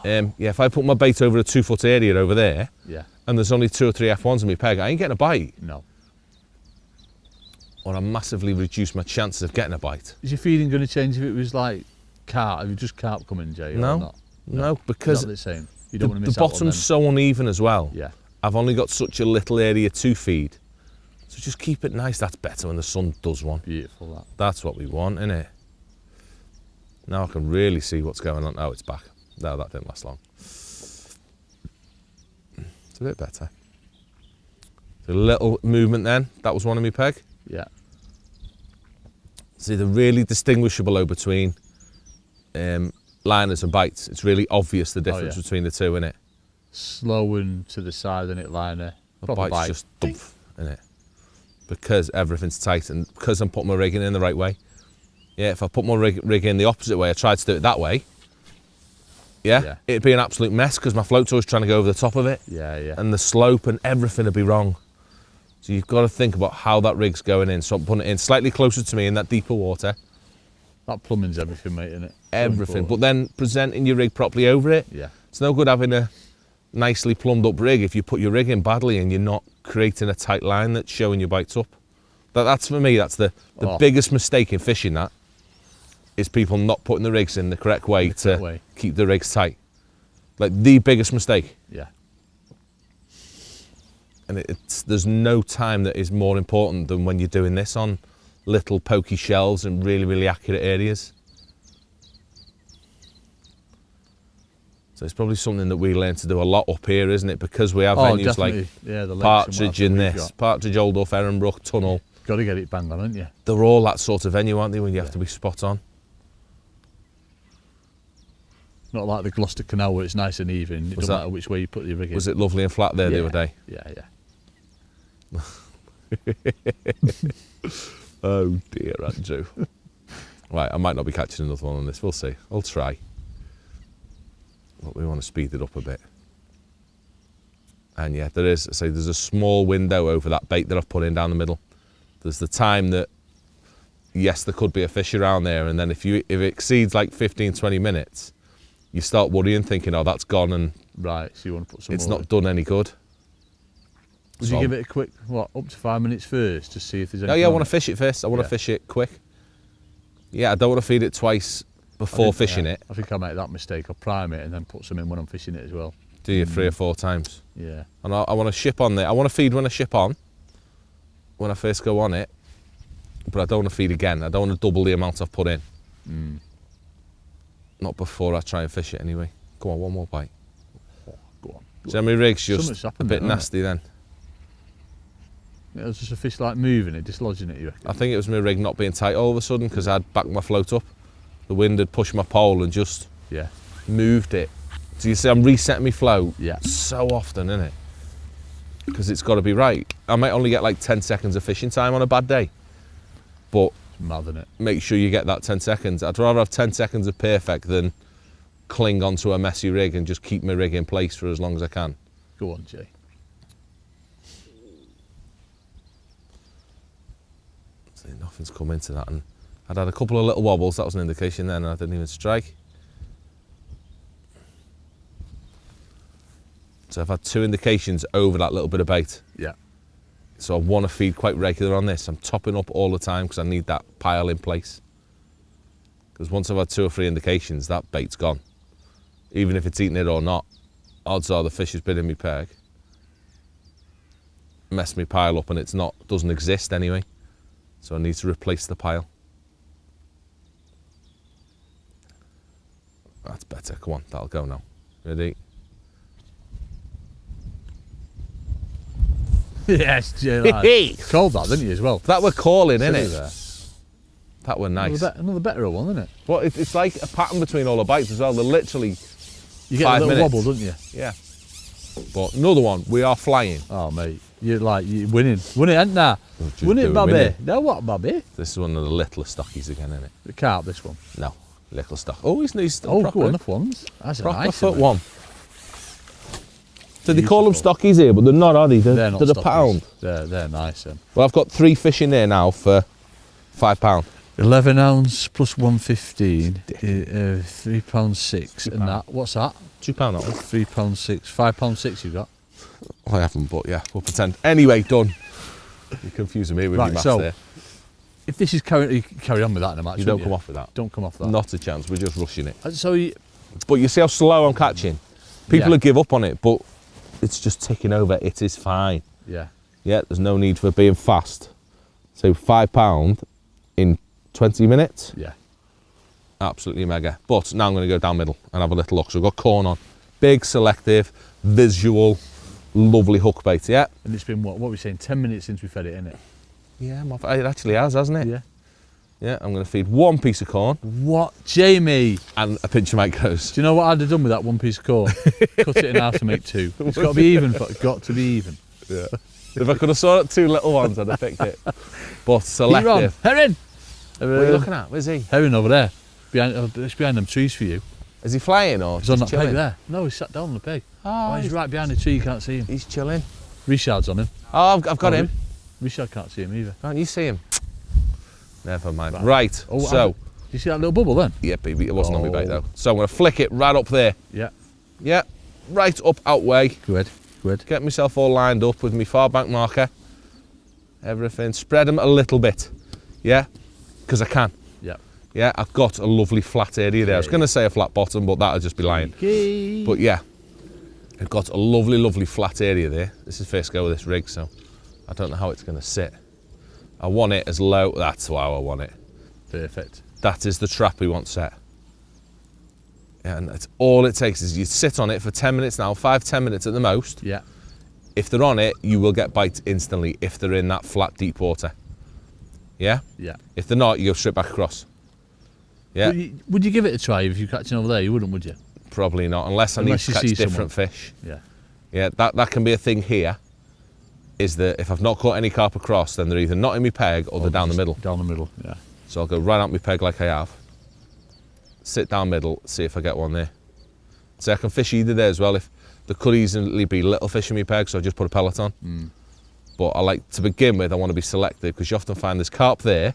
Yeah, if I put my bait over a 2 foot area over there, yeah, and there's only 2 or 3 F1s in my peg, I ain't getting a bite. No. Or I massively reduce my chances of getting a bite. Is your feeding going to change if it was like carp? Have you just carp coming, Jay? No, or not? no, because not the same. You don't want to The miss out on them. bottom's so uneven as well. Yeah. I've only got such a little area to feed. So just keep it nice. That's better when the sun does one. Beautiful, that. That's what we want, isn't it? Now I can really see what's going on. Oh, it's back. No, that didn't last long. It's a bit better. A little movement then. That was one of me peg. Yeah. See, they're really distinguishable though between liners and bites. It's really obvious the difference between the two, isn't it? Slow and to the side, and it liner. The bite's just dumph, isn't it? Because everything's tight and because I'm putting my rigging in the right way. Yeah, if I put my rig in the opposite way, I tried to do it that way, yeah. It'd be an absolute mess because my float's always trying to go over the top of it. Yeah, yeah. And the slope and everything would be wrong. So you've got to think about how that rig's going in. So I'm putting it in slightly closer to me in that deeper water. That plumbing's everything, mate, isn't it? Everything. But then presenting your rig properly over it. Yeah. It's no good having a nicely plumbed up rig if you put your rig in badly and you're not creating a tight line that's showing your bites up. That's for me, that's the biggest mistake in fishing, that is people not putting the rigs in the correct way to keep the rigs tight. Like the biggest mistake. Yeah. And there's no time that is more important than when you're doing this on little pokey shells and really, really accurate areas. So it's probably something that we learn to do a lot up here, isn't it? Because we have venues like the Partridge in this, Partridge, Oldorf, Ehrenbruch, Tunnel. Got to get it bang on, haven't you? They're all that sort of venue, aren't they, when you have to be spot on? Not like the Gloucester Canal where it's nice and even. It doesn't matter which way you put your rig in. Was it lovely and flat there the other day? Yeah, yeah. Oh dear, Andrew. Right, I might not be catching another one on this. We'll see. I'll try. But we want to speed it up a bit. And yeah, there's a small window over that bait that I've put in down the middle. There's the time that, yes, there could be a fish around there, and then if it exceeds like 15-20 minutes, you start worrying, thinking, oh, that's gone, and right, so you want to put some it's more not done any good. Would you give it a quick, up to 5 minutes first to see if there's any? Oh yeah, I want to fish it first. I want to fish it quick. Yeah, I don't want to feed it twice before fishing it. I think I make that mistake. I'll prime it and then put some in when I'm fishing it as well. Do you 3 or 4 times? Yeah. And I want to ship on there. I want to feed when I ship on, when I first go on it, but I don't want to feed again. I don't want to double the amount I've put in. Not before I try and fish it anyway. Come on, one more bite. Go on. So my rig's just a bit nasty then. It was just a fish like moving it, dislodging it, you reckon? I think it was my rig not being tight all of a sudden because I'd backed my float up. The wind had pushed my pole and just moved it. So you see, I'm resetting my float so often, innit? Because it's got to be right. I might only get like 10 seconds of fishing time on a bad day. But it's mad, isn't it? Make sure you get that 10 seconds. I'd rather have 10 seconds of perfect than cling onto a messy rig and just keep my rig in place for as long as I can. Go on, Jay. See, nothing's come into that. And I'd had a couple of little wobbles. That was an indication then, and I didn't even strike. So I've had 2 indications over that little bit of bait. Yeah. So I want to feed quite regular on this. I'm topping up all the time because I need that pile in place. Because once I've had 2 or 3 indications, that bait's gone. Even if it's eating it or not, odds are the fish has been in my peg, messed my pile up, and it's not, doesn't exist anyway. So I need to replace the pile. That's better. Come on, that'll go now. Ready? Yes, Jay. Called that, didn't you, as well? That were calling, innit? That were nice. Another better one, isn't it? Well, it's like a pattern between all the bites as well. They're literally you get 5 a little minutes. wobble, don't you? Yeah. But another one, we are flying. Oh, mate. You're winning. Winning, ain't there? Winning, Bobby. No, what, Bobby? This is one of the littlest stockies again, isn't it? The carp, this one? No, little stock. Oh, he's oh, proper. good enough ones. That's proper a nice foot one. So they call them stockies here, but they're not, are they? They're not a pound. They're nice. Well, I've got 3 fish in there now for £5. 11 ounce plus 115, £3.6, and that. What's that? £2 that one. £3.6, £5.6 you got. I haven't, but yeah, we'll pretend. Anyway, done. You're confusing me with your maths there. If this is carry on with that in a match, you don't come off with that. Don't come off that. Not a chance. We're just rushing it. So but you see how slow I'm catching. People Yeah. would give up on it, but it's just ticking over. It is fine. Yeah. Yeah, there's no need for being fast. So £5 in 20 minutes, Yeah. absolutely mega. But now I'm going to go down middle and have a little look. So we've got corn on. Big, selective, visual, lovely hook bait, yeah? And it's been, what were we saying, 10 minutes since we fed it, innit? Yeah, it actually has, hasn't it? Yeah. Yeah, I'm going to feed one piece of corn What? Jamie! and a pinch of micros. Do you know what I'd have done with that one piece of corn? Cut it in half to make two. It's got to be even. It's got to be even. Yeah. If I could have saw it, two little ones, I'd have picked it. But You're on. selective. Herring! What are you looking at? Where's he? Herring over there. It's behind them trees for you. Is he flying or He's on that chilling? peg there. No, he's sat down on the peg. Oh, He's right behind the tree, you can't see him. he's chilling. Richard's on him. Oh, I've got him. Richard can't see him either. Can't you see him? Never mind. Right. Right, Oh, so, do you see that little bubble then? yeah, baby, it wasn't on my bait Oh. though. So I'm going to flick it right up there. Yeah. Yeah, right up, out way. Good. Good. Get myself all lined up with my far bank marker. Everything. Spread them a little bit. Yeah, because I can. Yeah. Yeah, I've got a lovely flat area there. I was going to say a flat bottom, but that'll just be lying. Okay. But yeah, I've got a lovely, lovely flat area there. This is first go with this rig, so I don't know how it's going to sit. I want it as low. That's how I want it. Perfect. That is the trap we want set. Yeah, and it's all it takes is you sit on it for 10 minutes now, 5-10 minutes at the most. Yeah. If they're on it, you will get bite instantly if they're in that flat, deep water. Yeah? Yeah. If they're not, you go straight back across. Yeah? Would you give it a try if you're catching over there? You wouldn't, would you? Probably not, unless I Unless need you to catch see different fish. Yeah. Yeah, that can be a thing here, is that if I've not caught any carp across, then they're either not in my peg or they're down the middle. Down the middle, yeah. So I'll go right out my peg like I have, sit down middle, see if I get one there. So I can fish either there as well. If there could easily be little fish in my peg, so I just put a pellet on. But I like, to begin with, I want to be selective because you often find there's carp there,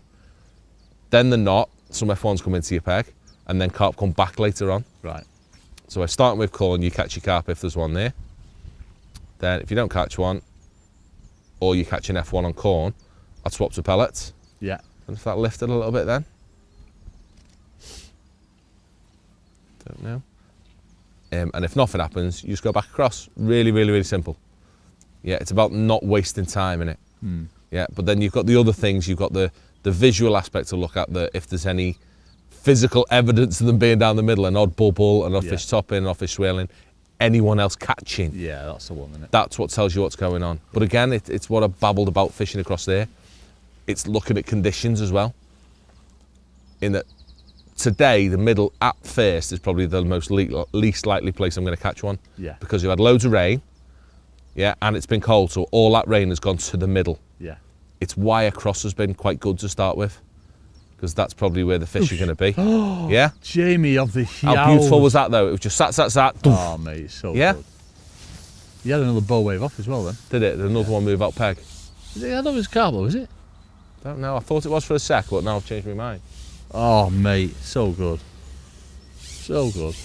then they're not, some F1s come into your peg, and then carp come back later on. Right. So I start with corn, you catch your carp if there's one there. Then if you don't catch one, or you catch an F1 on corn, I'd swap to pellets. Yeah. And if that lifted a little bit then? Don't know. And if nothing happens, you just go back across. Really, really, really simple. Yeah, it's about not wasting time in it. Yeah, but then you've got the other things. You've got the visual aspect to look at, if there's any physical evidence of them being down the middle, an odd bubble, an odd fish topping, an odd fish swirling, anyone else catching. Yeah, that's the one, isn't it? That's what tells you what's going on. But again, it's what I babbled about fishing across there. It's looking at conditions as well. In that today, the middle at first is probably the most least likely place I'm going to catch one. Yeah. Because you've had loads of rain, yeah, and it's been cold, so all that rain has gone to the middle. Yeah. It's why across has been quite good to start with, because that's probably where the fish are going to be. Yeah? Jamie of the How beautiful was that though? It was just sat. Oh, mate, it's so Yeah? good. You had another bow wave off as well then. Did it? Did another one move out peg? I thought it was carp though, is it? Don't know. I thought it was for a sec, but now I've changed my mind. Oh, mate, so good. So good.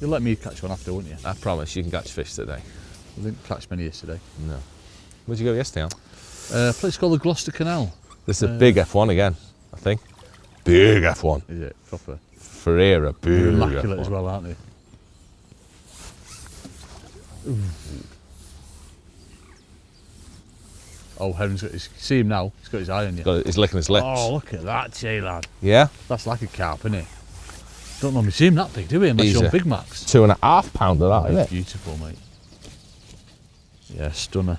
You'll let me catch one after, won't you? I promise you can catch fish today. I didn't catch many yesterday. No. Where'd you go yesterday, Al? A place called the Gloucester Canal. This is a big F1 again, I think. Big F1. Is it? Proper. Ferreira, big They're immaculate F1. as well, aren't they? Ooh. Oh, Heron's got his, see him now, he's got his eye on you. He's licking his lips. Oh, look at that, Jay lad. Yeah? That's like a carp, isn't it? Don't normally see him that big, do we? Unless you're on Easy. Big Macs. 2.5 pounder that, isn't It's it? beautiful, mate. Yeah, stunner.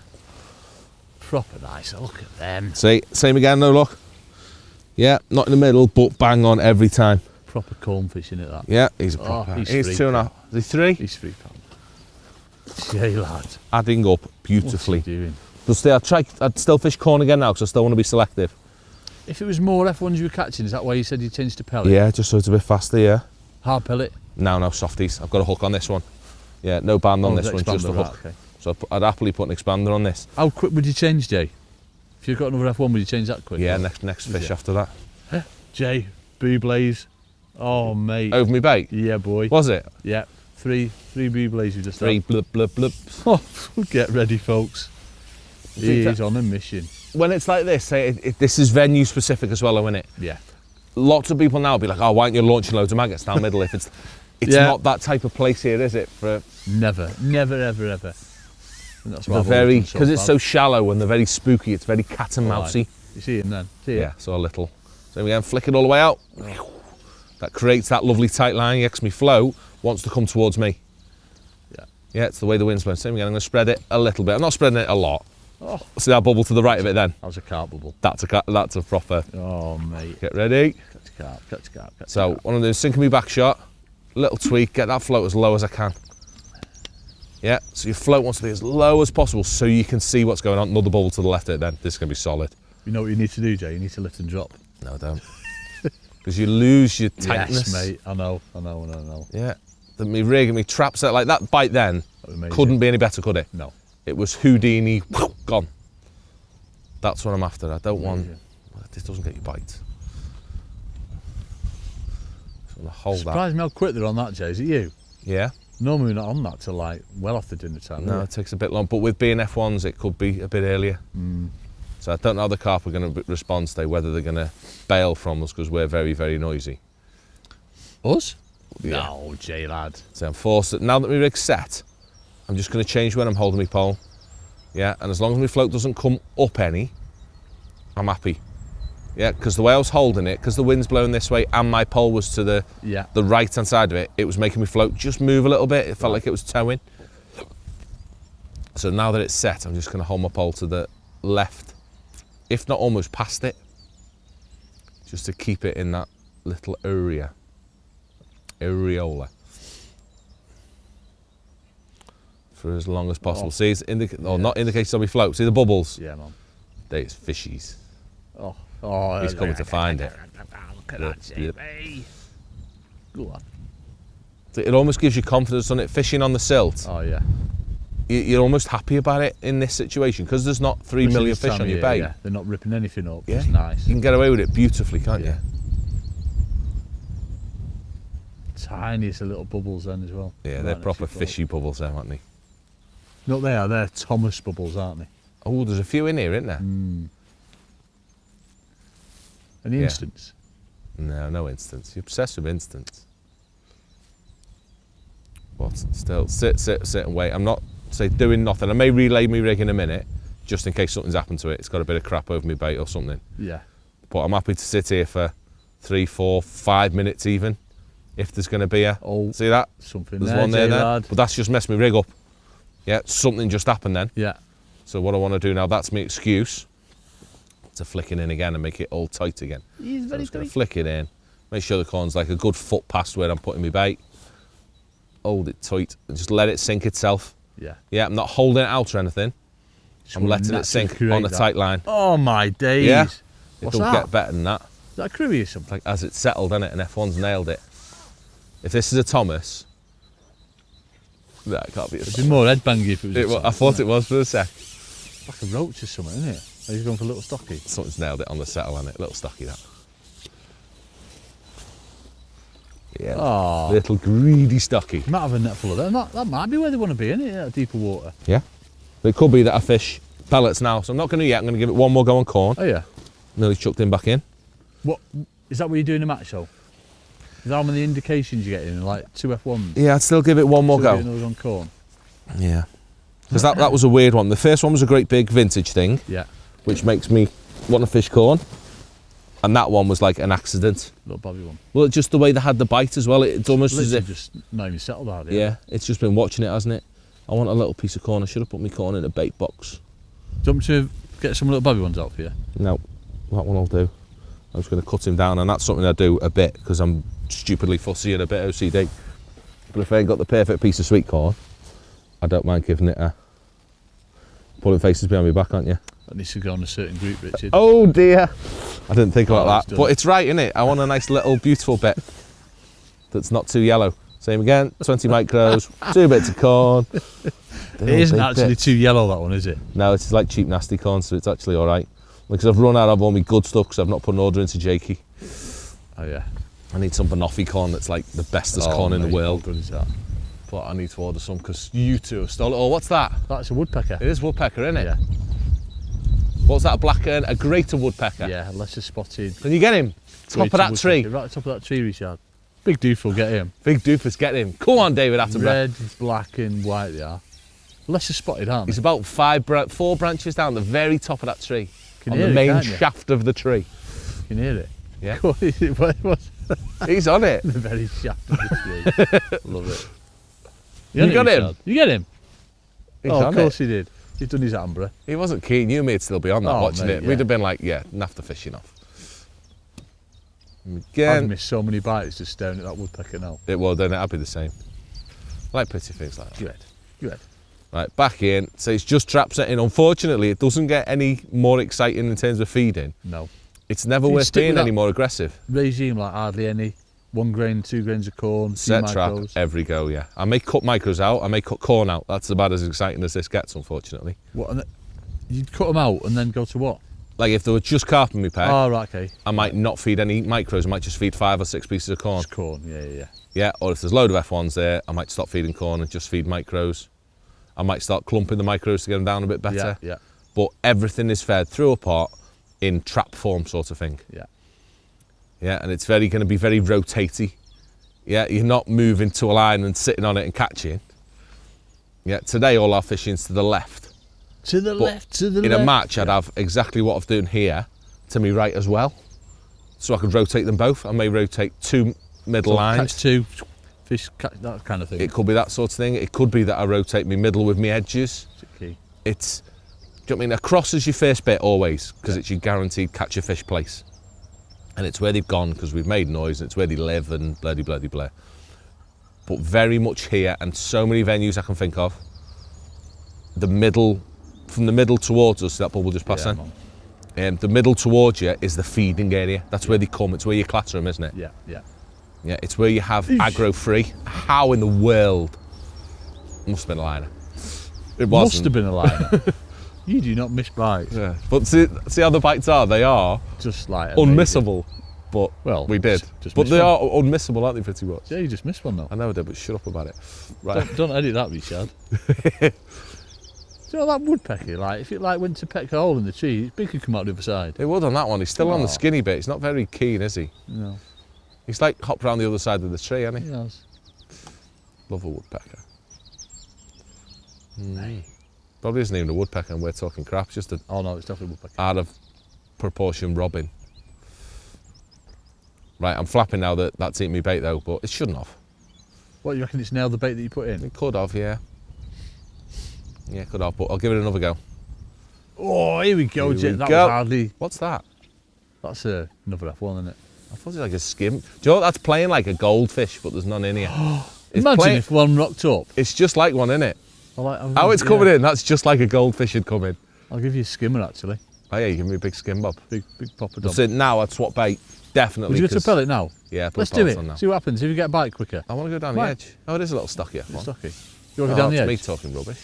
Proper nice. Look at them. See, same again, no luck. Yeah, not in the middle, but bang on every time. Proper comb fish in it, that. Yeah, he's a proper. he's he's 2.5. Is he 3? He's £3. Jay lad. Adding up What's beautifully. he doing? But still, I'd still fish corn again now, because I still want to be selective. If it was more F1s you were catching, is that why you said you changed to pellet? Yeah, just so it's a bit faster, yeah. Hard pellet? No, softies. I've got a hook on this one. Yeah, no band on Oh, this the one, just a expander, hook. right, okay. So I'd happily put an expander on this. How quick would you change, Jay? If you've got another F1, would you change that quick? Yeah, next fish after that. Jay, Bublaze. Oh, mate. Over me bait? Yeah, boy. Was it? Yeah. Three Bublaze you just 3 had. blub blub blub. Oh, get ready, folks. He's on a mission. When it's like this, say this is venue specific as well, isn't it? Yeah. lots of people now be like, oh, why aren't you launching loads of maggots down middle if it's Yeah. not that type of place here, is it? Never, ever. And that's They're what I've very, always done because it's far. so shallow and they're very spooky, it's very cat and mousey. Right. You see him then? See Yeah, so a little. So again, flick it all the way out. That creates that lovely tight line. Yeah, 'cause my float wants to come towards me. Yeah. Yeah, it's the way the wind's blowing. Same again, I'm going to spread it a little bit. I'm not spreading it a lot. Oh, See that bubble to the right of it then? that was a carp bubble. That's a proper, Oh, mate. get ready. Catch carp. So what I'm doing is sinking me back shot, little tweak, get that float as low as I can. Yeah, so your float wants to be as low as possible so you can see what's going on. Another bubble to the left of it then. This is going to be solid. You know what you need to do, Jay? You need to lift and drop. No, don't. Because you lose your tightness. Yes, mate. I know. Yeah. Me rig and me trap set, like that bite then, That was amazing. couldn't be any better, could it? No. It was Houdini, gone. That's what I'm after. I don't want, this doesn't get you bite. Just want to hold that. Surprised me how quick they're on that, Jay. Is it you? Yeah. Normally we're not on that till like well after dinner time. No, it takes a bit long, but with being F1s, it could be a bit earlier. So I don't know how the carp are going to respond today, whether they're going to bail from us because we're very, very noisy. Us? Yeah. No, Jay lad. So I'm forced, now that my rig's set, I'm just going to change when I'm holding my pole. Yeah, and as long as my float doesn't come up any, I'm happy. Yeah, because the way I was holding it, because the wind's blowing this way and my pole was to the right hand side of it, it was making me float just move a little bit. It felt like it was towing. So now that it's set, I'm just going to hold my pole to the left, if not almost past it, just to keep it in that little areola. For as long as possible. See, it's not indicated on my float. See the bubbles? Yeah, man. It's fishies. Oh, He's coming to find it. Look at that, Jay. Go on. It almost gives you confidence on it. Fishing on the silt, Oh, yeah. you're almost happy about it in this situation because there's not 3 Especially million this fish time on of your year, bait. Yeah. They're not ripping anything up. Yeah. It's nice. You can get away with it beautifully, can't Yeah. you? Tiniest of little bubbles then as well. Yeah, Right they're next proper to your fishy bubbles there, aren't they? float. No, they are. They're Thomas bubbles, aren't they? Oh, there's a few in here, isn't there? Any Yeah. instance? No instance. You're obsessed with instance. But still, sit and wait. I'm not, doing nothing. I may relay me rig in a minute, just in case something's happened to it. It's got a bit of crap over my bait or something. Yeah. But I'm happy to sit here for 3, 4, 5 minutes even, if there's going to be a... Oh, see that? something There's there, one there, Jay there. lad. But that's just messed my rig up. Yeah, something just happened then. Yeah. So what I want to do now, that's my excuse to flick it in again and make it all tight again. He's So I'm just going to flick it in, make sure the corn's like a good foot past where I'm putting my bait. Hold it tight and just let it sink itself. Yeah. Yeah, I'm not holding it out or anything. I'm letting it sink on a tight line. Oh my days. Yeah. What's It'll that? get better than that. Is that a crewy or something? Like as it's settled, innit? And F1's nailed it. If this is a Thomas, that can't be a It'd be more headbangy if it was. I thought it was for a sec. like a roach or something, isn't it? Are you going for a little stocky? Something's nailed it on the settle, hasn't it? Little stocky that. Yeah. Oh, Little greedy stocky. might have a net full of them. That might be where they want to be, isn't it? At deeper water. Yeah. But it could be that I fish pellets now, so I'm not going to yet. I'm going to give it one more go on corn. Oh yeah. Nearly chucked him back in. What is that? What you're doing a match show? Is that how many indications you're getting? Like 2 F1s. Yeah, I'd still give it one more Still go. getting those on corn. Yeah. Because that was a weird one. The first one was a great big vintage thing, Yeah. which makes me want to fish corn. And that one was like an accident. Little bobby one. Well, just the way they had the bite as well. It's almost as Literally if... just not even settled out. Yeah, it's just been watching it, hasn't it? I want a little piece of corn. I should have put my corn in a bait box. Do you want me to get some little bobby ones out for you? No, that one I'll do. I'm just going to cut him down, and that's something I do a bit because I'm stupidly fussy and a bit OCD. But if I ain't got the perfect piece of sweet corn, I don't mind giving it a... Pulling faces behind my back, aren't you? That needs to go on a certain group, Richard. Oh dear! I didn't think about it's that. done. But it's right, innit? I want a nice little beautiful bit that's not too yellow. Same again, 20 micros, 2 bits of corn. It isn't actually too yellow, that one, is it? No, it's like cheap nasty corn, so it's actually all right. Because I've run out of all my good stuff because I've not put an order into Jakey. Oh yeah. I need some banoffee corn that's like the bestest corn in the mate, world. How good is that? But I need to order some because you two have stolen. Oh, what's that? That's a woodpecker. It is woodpecker, isn't it? Yeah. What's that? A greater woodpecker? Yeah, lesser spotted. Can you get him? Top of that tree. Right at the top of that tree, Richard. Big doof will get him. Big doofus, get him. Come on, David Attenborough. Red, black and white they are. Lesser spotted, aren't He's they? about 4 branches down the very top of that tree. Can on you the hear it, main can't you? shaft of the tree. You can hear it. Yeah. What? He's on it. The very shaft of the tree. Love it. You got him? Richard? You get him? He's Oh, on of course it. he did. He's done his Ambra. He wasn't keen. You and me would still be on that Oh, watching mate, it. yeah. We'd have been like, yeah, naff the fishing off. I've Again, missed so many bites just staring at that woodpecker now. it will, then it'll be the same. I like pretty things like that. Good. Right, back in. So it's just trap setting. Unfortunately, it doesn't get any more exciting in terms of feeding. No. It's never You worth stick with being that- any more aggressive. Regime like hardly any. 1 grain, 2 grains of corn, Set few trap micros. every go, yeah. I may cut micros out, I may cut corn out. That's about as exciting as this gets, unfortunately. What? And you'd cut them out and then go to what? Like if there were just carp in my pack, Oh, right, okay. I might not feed any micros, I might just feed 5 or 6 pieces of corn. It's corn, yeah. Yeah, or if there's a load of F1s there, I might stop feeding corn and just feed micros. I might start clumping the micros to get them down a bit better. Yeah. But everything is fed through a pot in trap form sort of thing. Yeah. Yeah, and it's going to be very rotatey. Yeah, you're not moving to a line and sitting on it and catching. Yeah, today all our fishing's to the left. To the But left, to the left. In a match, I'd have exactly what I've done here to me right as well. So I could rotate them both. I may rotate 2 middle So lines. catch 2, fish, catch, that kind of thing. It could be that sort of thing. It could be that I rotate me middle with me edges. It's a key. It's, do you know what I mean? Across is your first bit always, because Yeah. it's your guaranteed catch a fish place. And it's where they've gone because we've made noise, and it's where they live and bloody blah. But very much here, and so many venues I can think of, the middle, from the middle towards us, that bubble just passed Yeah, in. The middle towards you is the feeding area. That's where they come. It's where you clatter them, isn't it? Yeah. Yeah, it's where you have Eesh. aggro free. How in the world? Must have been a liner. It Must wasn't. have been a liner. You do not miss bites. Yeah. But see how the bites are? They are Just like amazing. unmissable. But Well, we did. just But missed they one. are unmissable, aren't they, pretty much? Yeah, you just missed one though. I know I did, but shut up about it. Right. Don't edit that, Richard. Do you know that woodpecker? Like, if it went to peck a hole in the tree, it could come out the other side. It would on that one. He's still on the Oh. skinny bit. He's not very keen, is he? No, He's like hopped around the other side of the tree, hasn't he? he has. Love a woodpecker. Probably isn't even a woodpecker and we're talking crap. It's just an Oh no, it's definitely woodpecker. out of proportion robin. Right, I'm flapping now that that's eating me bait though, but it shouldn't have. What, you reckon it's nailed the bait that you put in? It could have, yeah. Yeah, it could have, but I'll give it another go. Oh, here we go, Here Jim. we That go. was hardly. What's that? That's another F1, isn't it? I thought it was like a skim. Do you know what? That's playing like a goldfish, but there's none in here. It's Imagine playing- if one rocked up. It's just like one, innit? How it's yeah. coming in, that's just like a goldfish had come in. I'll give you a skimmer actually. Oh yeah, you give me a big skim, Bob. Big popper dog. So now I'd swap bait, definitely. Would you go to 'cause- pellet now? Yeah, put Let's do pellets it. on now. See what happens if you get a bite quicker. I want to go down Right. the edge. Oh, it is a little stocky F1. It's stocky. You want to go down the that's edge? me talking rubbish.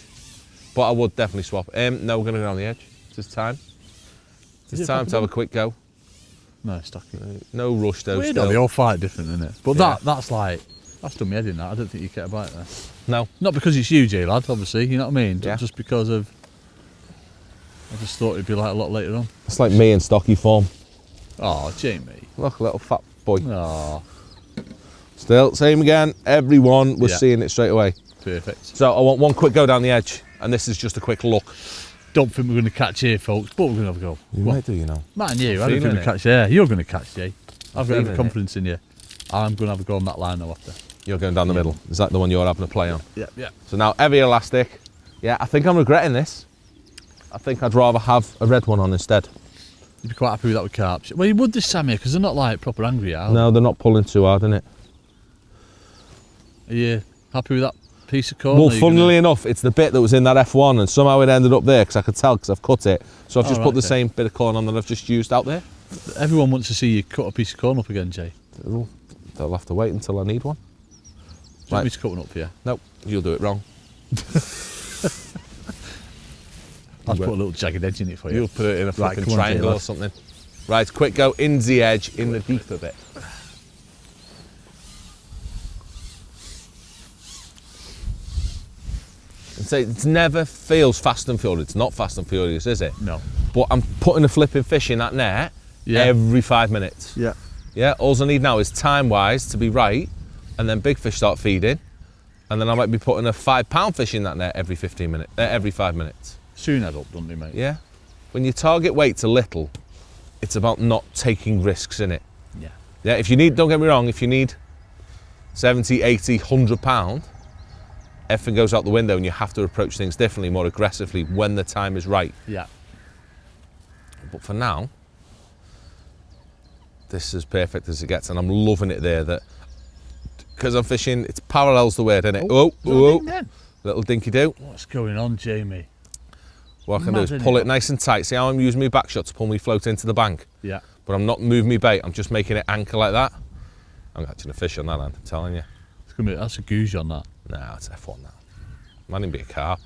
But I would definitely swap. No, we're going to go down the edge. It's time. Is It's it time to have a quick go. No, it's stocky. No rush though. Weird, Still. they all fight different, isn't it? But Yeah. that's done me head in that. I don't think you get a bite there. No. Not because it's you, J lad, obviously, you know what I mean? Yeah. Just because of. I just thought it'd be like a lot later on. It's like me in stocky form. Oh, Jamie. Look, little fat boy. Oh, Still, same again. Everyone was Yeah. seeing it straight away. perfect. So I want one quick go down the edge, and this is just a quick look. Don't think we're going to catch here, folks, but we're going to have a go. You What? might do, you know. Matt and you, I don't feeling think we it. catch there. You're going to catch, Jay. I've got feeling every it. confidence in you. I'm going to have a go on that line now after. You're going down the middle. Is that the one you're having a play on? Yeah, yeah. So now heavy elastic. Yeah, I think I'm regretting this. I think I'd rather have a red one on instead. You'd be quite happy with that with carps. Well, you would this time here because they're not like proper angry, are they? No, they're not pulling too hard, innit? Are you happy with that piece of corn? Well, Are you funnily gonna- enough, it's the bit that was in that F1 and somehow it ended up there because I could tell because I've cut it. So I've just Oh, put right, the okay. same bit of corn on that I've just used out there. Everyone wants to see you cut a piece of corn up again, Jay. They'll have to wait until I need one. Do you want Right. me to cut one up for you? Nope, you'll do it wrong. I'll put a little jagged edge in it for you. You'll put it in a Right, fucking come on, triangle Taylor. or something. Right, quick go, in the edge, in the deeper bit. And say it never feels fast and furious. It's not fast and furious, is it? No. But I'm putting a flipping fish in that net Yeah. every 5 minutes. Yeah. Yeah, all I need now is time-wise to be right, and then big fish start feeding, and then I might be putting a 5-pound fish in that net every 15 minutes, every 5 minutes. Soon add up, don't they, mate? Yeah. When your target weight's a little, it's about not taking risks in it. Yeah. Yeah, if you need, don't get me wrong, if you need 70, 80, 100 pound, everything goes out the window and you have to approach things differently, more aggressively when the time is right. Yeah. But for now, this is as perfect as it gets, and I'm loving it there that, because I'm fishing, it parallels the word, innit? Little dinky do. What's going on, Jamie? What I can do is pull it nice and tight. See how I'm using my back shot to pull my float into the bank? Yeah. But I'm not moving my bait, I'm just making it anchor like that. I'm catching a fish on that hand, I'm telling you. That's a goose on that. Nah, it's F1 now. Might even be a carp.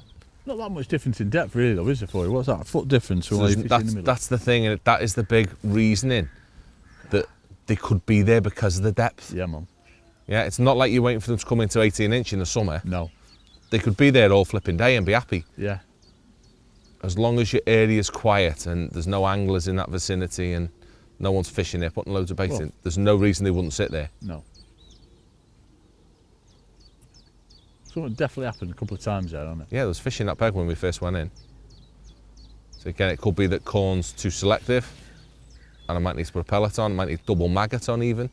Not that much difference in depth, really, though, is there for you? What's that, a foot difference from where you fish in the middle? That's the thing, and that is the big reasoning that they could be there because of the depth. Yeah, man. Yeah, it's not like you're waiting for them to come into 18-inch in the summer. No. They could be there all flipping day and be happy. Yeah. As long as your area's quiet and there's no anglers in that vicinity and no one's fishing there, putting loads of bait in, there's no reason they wouldn't sit there. No. Something definitely happened a couple of times there, hasn't it? Yeah, there was fish in that peg when we first went in. So again, it could be that corn's too selective and I might need to put a pellet on, I might need double maggot on even.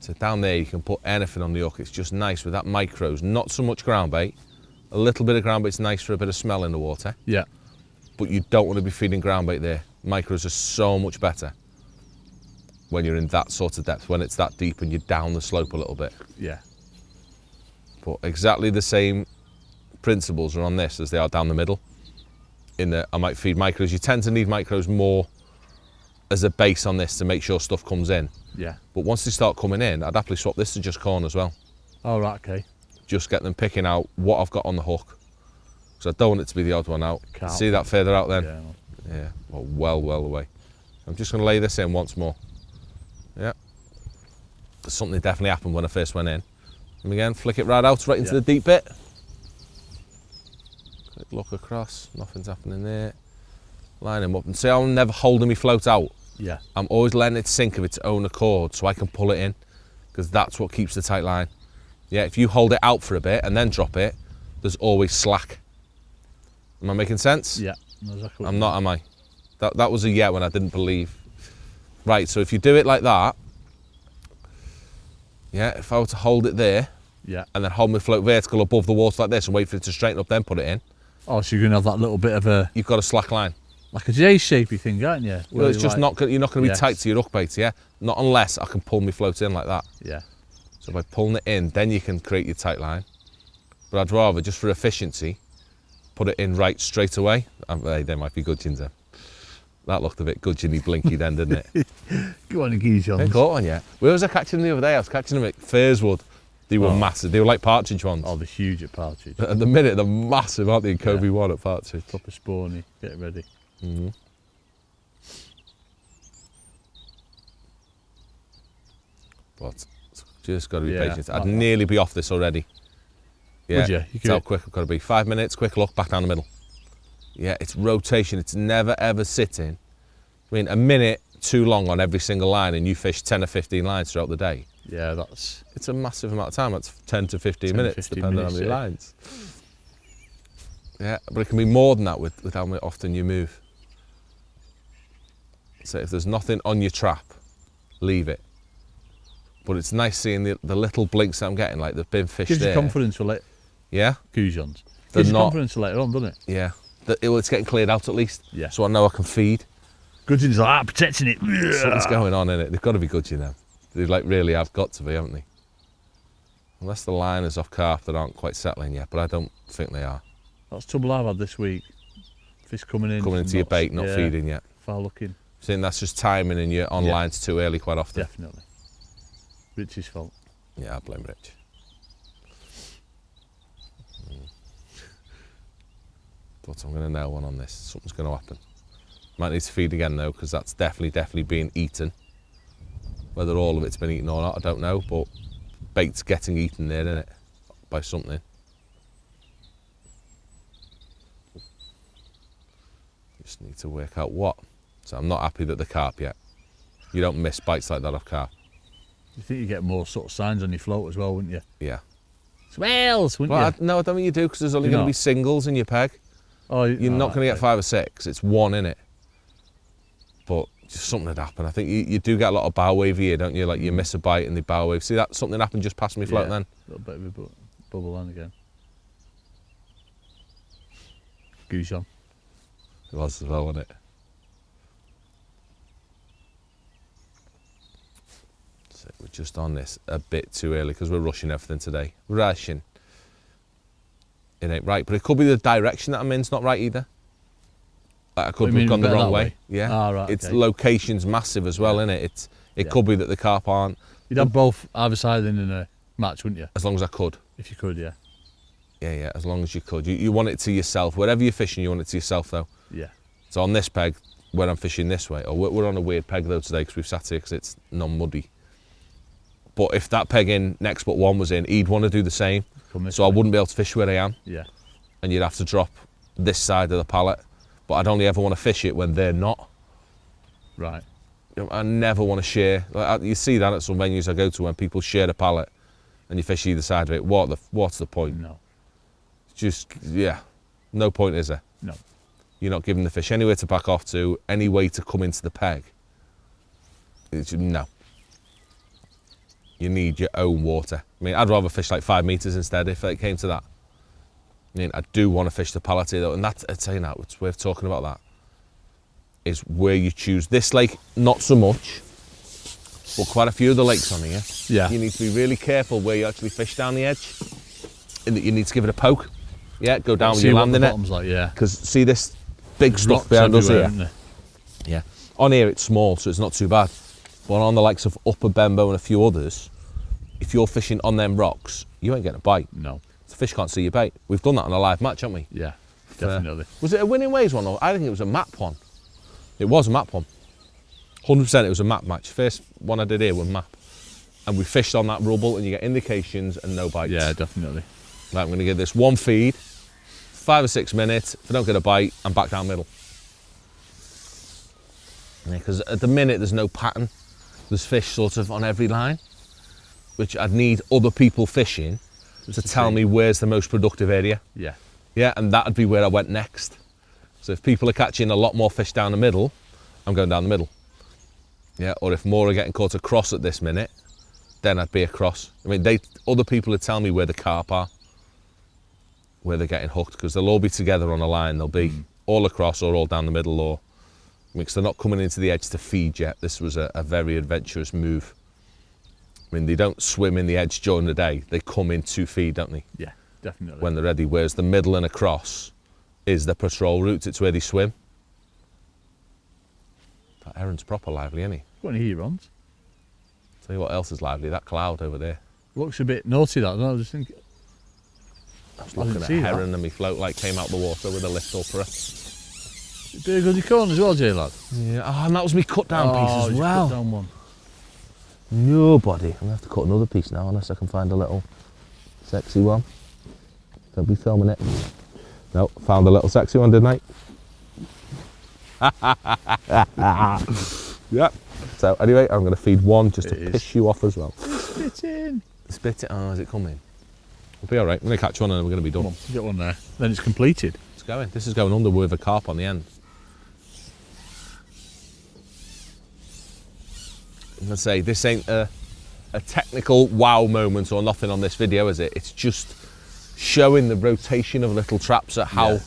So down there you can put anything on the hook, it's just nice with that micros, not so much ground bait. A little bit of ground bait's nice for a bit of smell in the water. Yeah. But you don't want to be feeding ground bait there. Micros are so much better when you're in that sort of depth, when it's that deep and you're down the slope a little bit. Yeah. But exactly the same principles are on this as they are down the middle. In that I might feed micros. You tend to need micros more as a base on this to make sure stuff comes in. Yeah. But once they start coming in, I'd happily swap this to just corn as well. Oh, right, okay. Just get them picking out what I've got on the hook. Because I don't want it to be the odd one out. Carp. See that further out then? Yeah. Yeah, well away. I'm just going to lay this in once more. Yeah. Something definitely happened when I first went in. And again, flick it right out, right into the deep bit. Quick look across, nothing's happening there. Line him up and see how I'm never holding my float out. Yeah. I'm always letting it sink of its own accord so I can pull it in, because that's what keeps the tight line. Yeah, if you hold it out for a bit and then drop it, there's always slack. Am I making sense? Yeah. Exactly. I'm not, am I? That was a yeah when I didn't believe. Right, so if you do it like that, yeah, if I were to hold it there, yeah, and then hold my float vertical above the water like this and wait for it to straighten up, then put it in. Oh, so you're going to have that little bit of a... You've got a slack line. Like a J-shapey thing, aren't you? Well, it's just like, you're not going to be yes. tight to your hook bait, yeah? Not unless I can pull my float in like that. Yeah. So by pulling it in, then you can create your tight line. But I'd rather, just for efficiency, put it in right straight away. Hey, there might be gudgeons then. That looked a bit gudgeony blinky then, didn't it? Go on, geese on. Ain't caught one yet. Where was I catching them the other day? I was catching them at Furswood. They were massive. They were like partridge ones. Oh, they're huge at partridge. At the minute, they're massive, aren't they, in Covey 1 at partridge? Proper spawny. Get ready. Mm-hmm. But just got to be patient. I'd nearly be off this already. Yeah, would you? That's how quick I've got to be. 5 minutes, quick look, back down the middle. Yeah, it's rotation. It's never, ever sitting. I mean, a minute too long on every single line and you fish 10 or 15 lines throughout the day. Yeah, that's... It's a massive amount of time. That's 10 to 15 minutes, depending on how many lines. Yeah, but it can be more than that with how often you move. So if there's nothing on your trap, leave it. But it's nice seeing the little blinks that I'm getting, like there've been fish Gives there. you confidence for later. Yeah? Goujons. Gives you confidence for later on, doesn't it? Yeah. It's getting cleared out at least. Yeah. So I know I can feed. Gudgeon's like that, protecting it. Something's going on in it. They've got to be gudgeon now. They like really have got to be, haven't they? Unless the line is off carp that aren't quite settling yet, but I don't think they are. That's trouble I've had this week. Fish coming in. Coming into your bait, not feeding yet. Foul looking. I think that's just timing and you're on lines too early quite often. Definitely. Rich's fault. Yeah, I blame Rich. But I'm going to nail one on this. Something's going to happen. Might need to feed again though, because that's definitely being eaten. Whether all of it's been eaten or not, I don't know, but bait's getting eaten there, isn't it? By something. Just need to work out what. So I'm not happy that the carp yet. You don't miss bites like that off carp. You think you get more sort of signs on your float as well, wouldn't you? Yeah. Swells, wouldn't Well, you? no, I don't think you do, because there's only Do you going to be not? singles in your peg. Oh, You're not going to get okay. 5 or 6. It's one in it. But just something had happened. I think you do get a lot of bow wave here, don't you? Like you miss a bite and the bow wave. See that something happened just past me float then. A little bit of a bubble on again. Goose on. It was as well, wasn't it? So we're just on this a bit too early because we're rushing everything today. Rushing. It ain't right, but it could be the direction that I'm in's not right either. Like I could have gone the wrong way. Yeah. Ah, right, It's okay. location's massive as well, isn't it? It could be that the carp aren't. You'd have both either side in a match, wouldn't you? As long as I could. If you could, yeah. Yeah, as long as you could. You want it to yourself. Wherever you're fishing, you want it to yourself though. Yeah. So on this peg, when I'm fishing this way, or we're on a weird peg though today because we've sat here because it's non-muddy. But if that peg in next but one was in, he'd want to do the same. So I wouldn't be able to fish where I am. Yeah. And you'd have to drop this side of the pallet. But I'd only ever want to fish it when they're not. Right. I never want to share. Like, you see that at some venues I go to when people share a pallet and you fish either side of it. What's the point? No. Just, yeah, no point is there. No. You're not giving the fish anywhere to back off to, any way to come into the peg. No. You need your own water. I mean, I'd rather fish like 5 metres instead if it came to that. I mean, I do want to fish the pallet here though, and that's, I'd say now, it's worth talking about that, is where you choose. This lake, not so much, but quite a few of the lakes on here. Yeah. You need to be really careful where you actually fish down the edge, in that you need to give it a poke. Yeah, go down with your landing net. Bottom's like, yeah. Because see this big stuff Rocks behind us everywhere, here? isn't there? Yeah. On here it's small, so it's not too bad. But on the likes of Upper Benbow and a few others, if you're fishing on them rocks, you ain't getting a bite. No. The fish can't see your bait. We've done that on a live match, haven't we? Yeah, definitely. Was it a Winning Ways one, or I think it was a map one? It was a map one. 100% it was a map match. First one I did here was map. And we fished on that rubble and you get indications and no bites. Yeah, definitely. Right, I'm going to give this one feed, 5 or 6 minutes. If I don't get a bite, I'm back down middle. Because at the minute there's no pattern. There's fish sort of on every line, which I'd need other people fishing to tell me where's the most productive area. Yeah. Yeah, and that'd be where I went next. So if people are catching a lot more fish down the middle, I'm going down the middle. Yeah, or if more are getting caught across at this minute, then I'd be across. I mean, other people would tell me where the carp are, where they're getting hooked, because they'll all be together on a line. They'll be all across or all down the middle, or because they're not coming into the edge to feed yet. This was a very adventurous move. I mean, they don't swim in the edge during the day. They come in to feed, don't they? Yeah, definitely. When they're ready. Whereas the middle and across is the patrol route. It's where they swim. That heron's proper lively, isn't he? Got any herons? Tell you what else is lively, that cloud over there. Looks a bit naughty, that. I was thinking. I was looking at a heron and my float light came out the water with a lift up for her. Bit of goody corn as well, Jay lad. Yeah, oh, and that was me cut down piece as you well. Cut down one. Nobody. I'm gonna have to cut another piece now unless I can find a little sexy one. Don't be filming it. No, found a little sexy one, didn't I? Yep. So anyway, I'm gonna feed one just to piss you off as well. Spit in. Spit it. Oh, is it coming? We'll be all right. I'm gonna catch one and we're gonna be done. Come on, get one there. Then it's completed. It's going. This is going under with a carp on the end. I'm gonna say this ain't a technical wow moment or nothing on this video, is it? It's just showing the rotation of little traps at how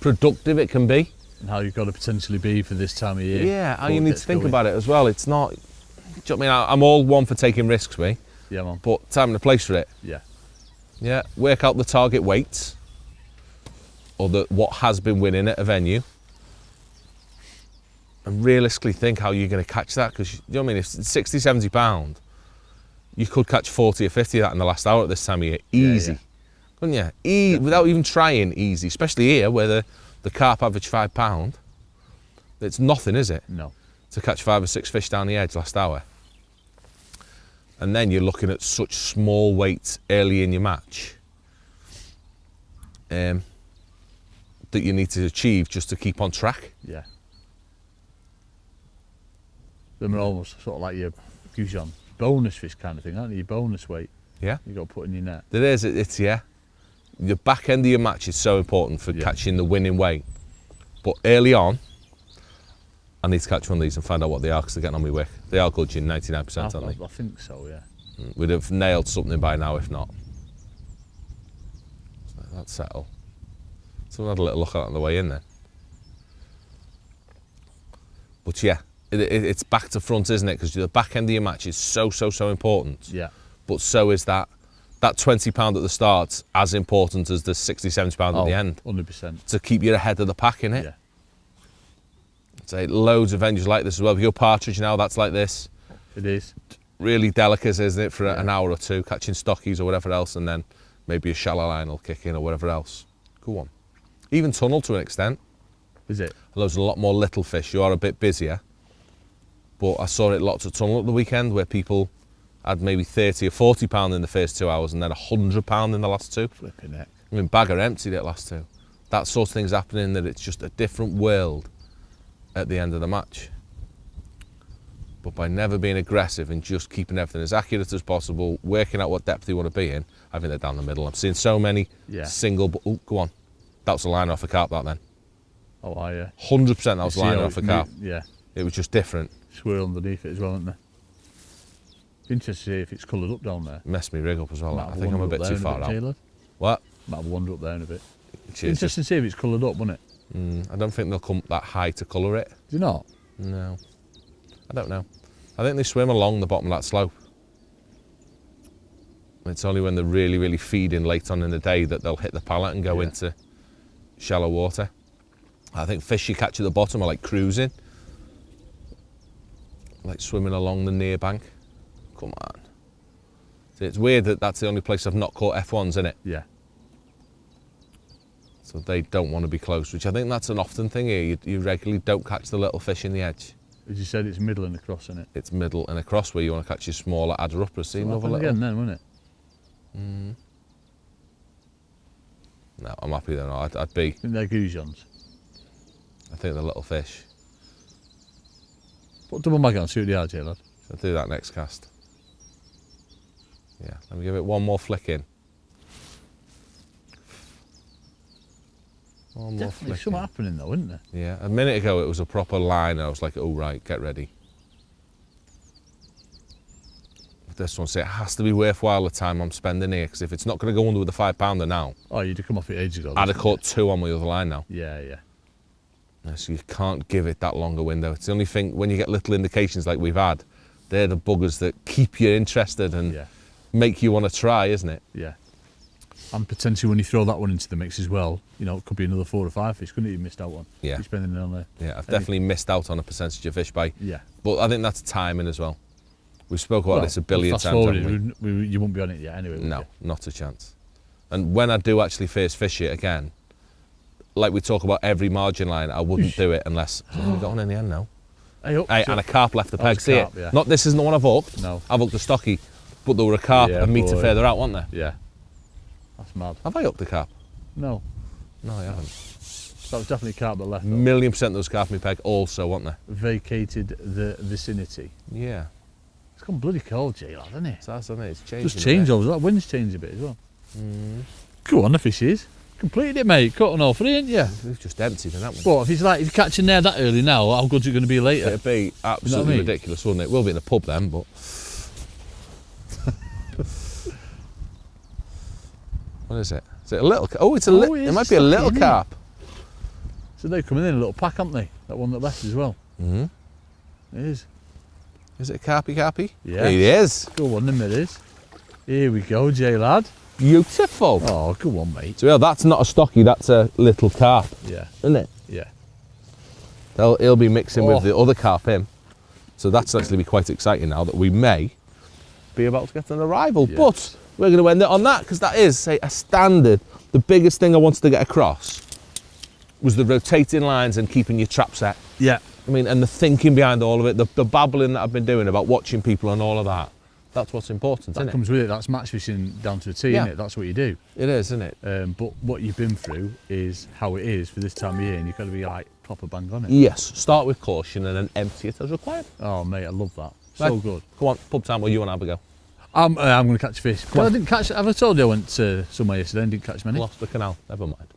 productive it can be. And how you've got to potentially be for this time of year. Yeah, how you need to think about it as well. It's not, do you know what I mean? I'm all one for taking risks, me. Yeah, man. But time and a place for it. Yeah. Yeah, work out the target weights or what has been winning at a venue. And realistically think how you're going to catch that, because you know what I mean, if it's 60, 70 pound, you could catch 40 or 50 of that in the last hour at this time of year, easy. Yeah. Couldn't you? Without even trying, easy, especially here where the carp average £5. It's nothing, is it? No. To catch 5 or 6 fish down the edge last hour. And then you're looking at such small weights early in your match that you need to achieve just to keep on track. Yeah. Them are almost sort of like your goujon bonus fish kind of thing, aren't they? Your bonus weight. Yeah. You got to put in your net. There is. It's yeah. The back end of your match is so important for catching the winning weight. But early on, I need to catch one of these and find out what they are because they're getting on my wick. They are good, 99%, aren't they? I think so, yeah. We'd have nailed something by now if not. So that's settle. Someone had a little look at it on the way in then. But yeah, it's back to front, isn't it? Because the back end of your match is so important. Yeah. But so is that £20 at the start as important as the £60, £70 at the end. 100%. To keep you ahead of the pack, innit? Yeah. Say loads of venues like this as well. If you're partridge now, that's like this. It is. Really delicate, isn't it, for an hour or two, catching stockies or whatever else, and then maybe a shallow line will kick in or whatever else. Go on. Even tunnel to an extent. Is it? Although there's a lot more little fish, you are a bit busier. But I saw it lots of tunnel at the weekend where people had maybe 30 or 40 pound in the first 2 hours and then 100 pound in the last two. Flipping heck. I mean, Bagger emptied it last two. That sort of thing's happening, that it's just a different world at the end of the match. But by never being aggressive and just keeping everything as accurate as possible, working out what depth you want to be in, I think they're down the middle. I'm seeing so many single, oh, go on. That was a line off a carp, that then. Oh, are you? 100% that was a line off a carp. Yeah. It was just different. Swirl underneath it as well, isn't there? Interesting to see if it's coloured up down there. Messed me rig up as well. I think I'm a bit too far out. Taylor. What? Might have wandered up there in a bit. Cheers. Interesting to see if it's coloured up, wouldn't it? I don't think they'll come that high to colour it. Do you not? No. I don't know. I think they swim along the bottom of that slope. It's only when they're really feeding late on in the day that they'll hit the pallet and go into shallow water. I think fish you catch at the bottom are like cruising. Like swimming along the near bank. Come on. See, it's weird that that's the only place I've not caught F1s, isn't it? Yeah. So they don't want to be close, which I think that's an often thing here. You regularly don't catch the little fish in the edge. As you said, it's middle and across, isn't it? It's middle and across where you want to catch your smaller adder uppers. See, another little. Again then, wouldn't it? No, I'm happy then. I'd be. I think they're goujons. I think they're little fish. Put double mag on, see what they are, Jay, lad. I'll do that next cast. Yeah, let me give it one more flick in. One more Definitely flick something in. happening though, isn't there? Yeah, a minute ago it was a proper line and I was like, oh right, get ready. With this one, see, it has to be worthwhile the time I'm spending here, because if it's not going to go under with a £5 now, Oh, you'd have come off it ages ago. I'd have caught two on my other line now. Yeah, yeah. So you can't give it that longer window. It's the only thing, when you get little indications like we've had, they're the buggers that keep you interested and make you want to try, isn't it? Yeah. And potentially when you throw that one into the mix as well, you know, it could be another 4 or 5 fish, couldn't it? You missed out one. Yeah. You're spending it on there. Yeah, I've definitely missed out on a percentage of fish bite. Yeah. But I think that's timing as well. We've spoke about this a billion fast times, forwarded, haven't we? you wouldn't be on it yet anyway, would No, you? not a chance. And when I do actually first fish it again, like we talk about every margin line, I wouldn't do it unless we got on in the end now. Hey, And a carp left the peg, was see carp, it? yeah. Not this isn't the one I've hooked. No. I've hooked a stocky, but there were a carp Yeah, a metre boy. further out, weren't there? Yeah. That's mad. Have I hooked the carp? No. No, I haven't. That was definitely carp that left. though. £1,000,000 there was carp in my peg also, weren't there? Vacated the vicinity. Yeah. It's gone bloody cold, Jay, lad, hasn't it? So that's, isn't it? It's changing. Just change over. That wind's changed a bit as well. Go on, the fishes. Completed it, mate. Cut on all three, ain't you? We've just emptied in that one. But if you're catching there that early now, how good's it going to be later? It'd be absolutely You know what I mean? ridiculous, wouldn't it? We'll be in a pub then, but... What is it? Is it a little... Oh, it's a Oh, little... it It is might be a little stocky, innit? carp. So they're coming in a little pack, aren't they? That one that left as well. Mm-hmm. It is. Is it a carpy? Yeah. It is. Go on, them it is. Here we go, Jay, lad. Beautiful. Oh, go on, mate. So yeah, that's not a stocky, that's a little carp, Yeah, isn't it? yeah. He'll be mixing Oh. with the other carp in. So that's actually be quite exciting now that we may be about to get an arrival. Yeah. But we're going to end it on that, because that is, say, a standard. The biggest thing I wanted to get across was the rotating lines and keeping your trap set. Yeah. I mean, and the thinking behind all of it, the babbling that I've been doing about watching people and all of that. That's what's important, That isn't comes with it. That's match fishing down to a T, Yeah. isn't it? That's what you do. it? It is, isn't it? But what you've been through is how it is for this time of year, and you've got to be like proper bang on it. Yes, start with caution and then empty it as required. Oh mate, I love that. So Right. good. Come on, pub time where you and I go. I'm going to catch fish. Come on. I didn't catch. Have I told you I went somewhere yesterday and didn't catch many? Lost the canal, never mind.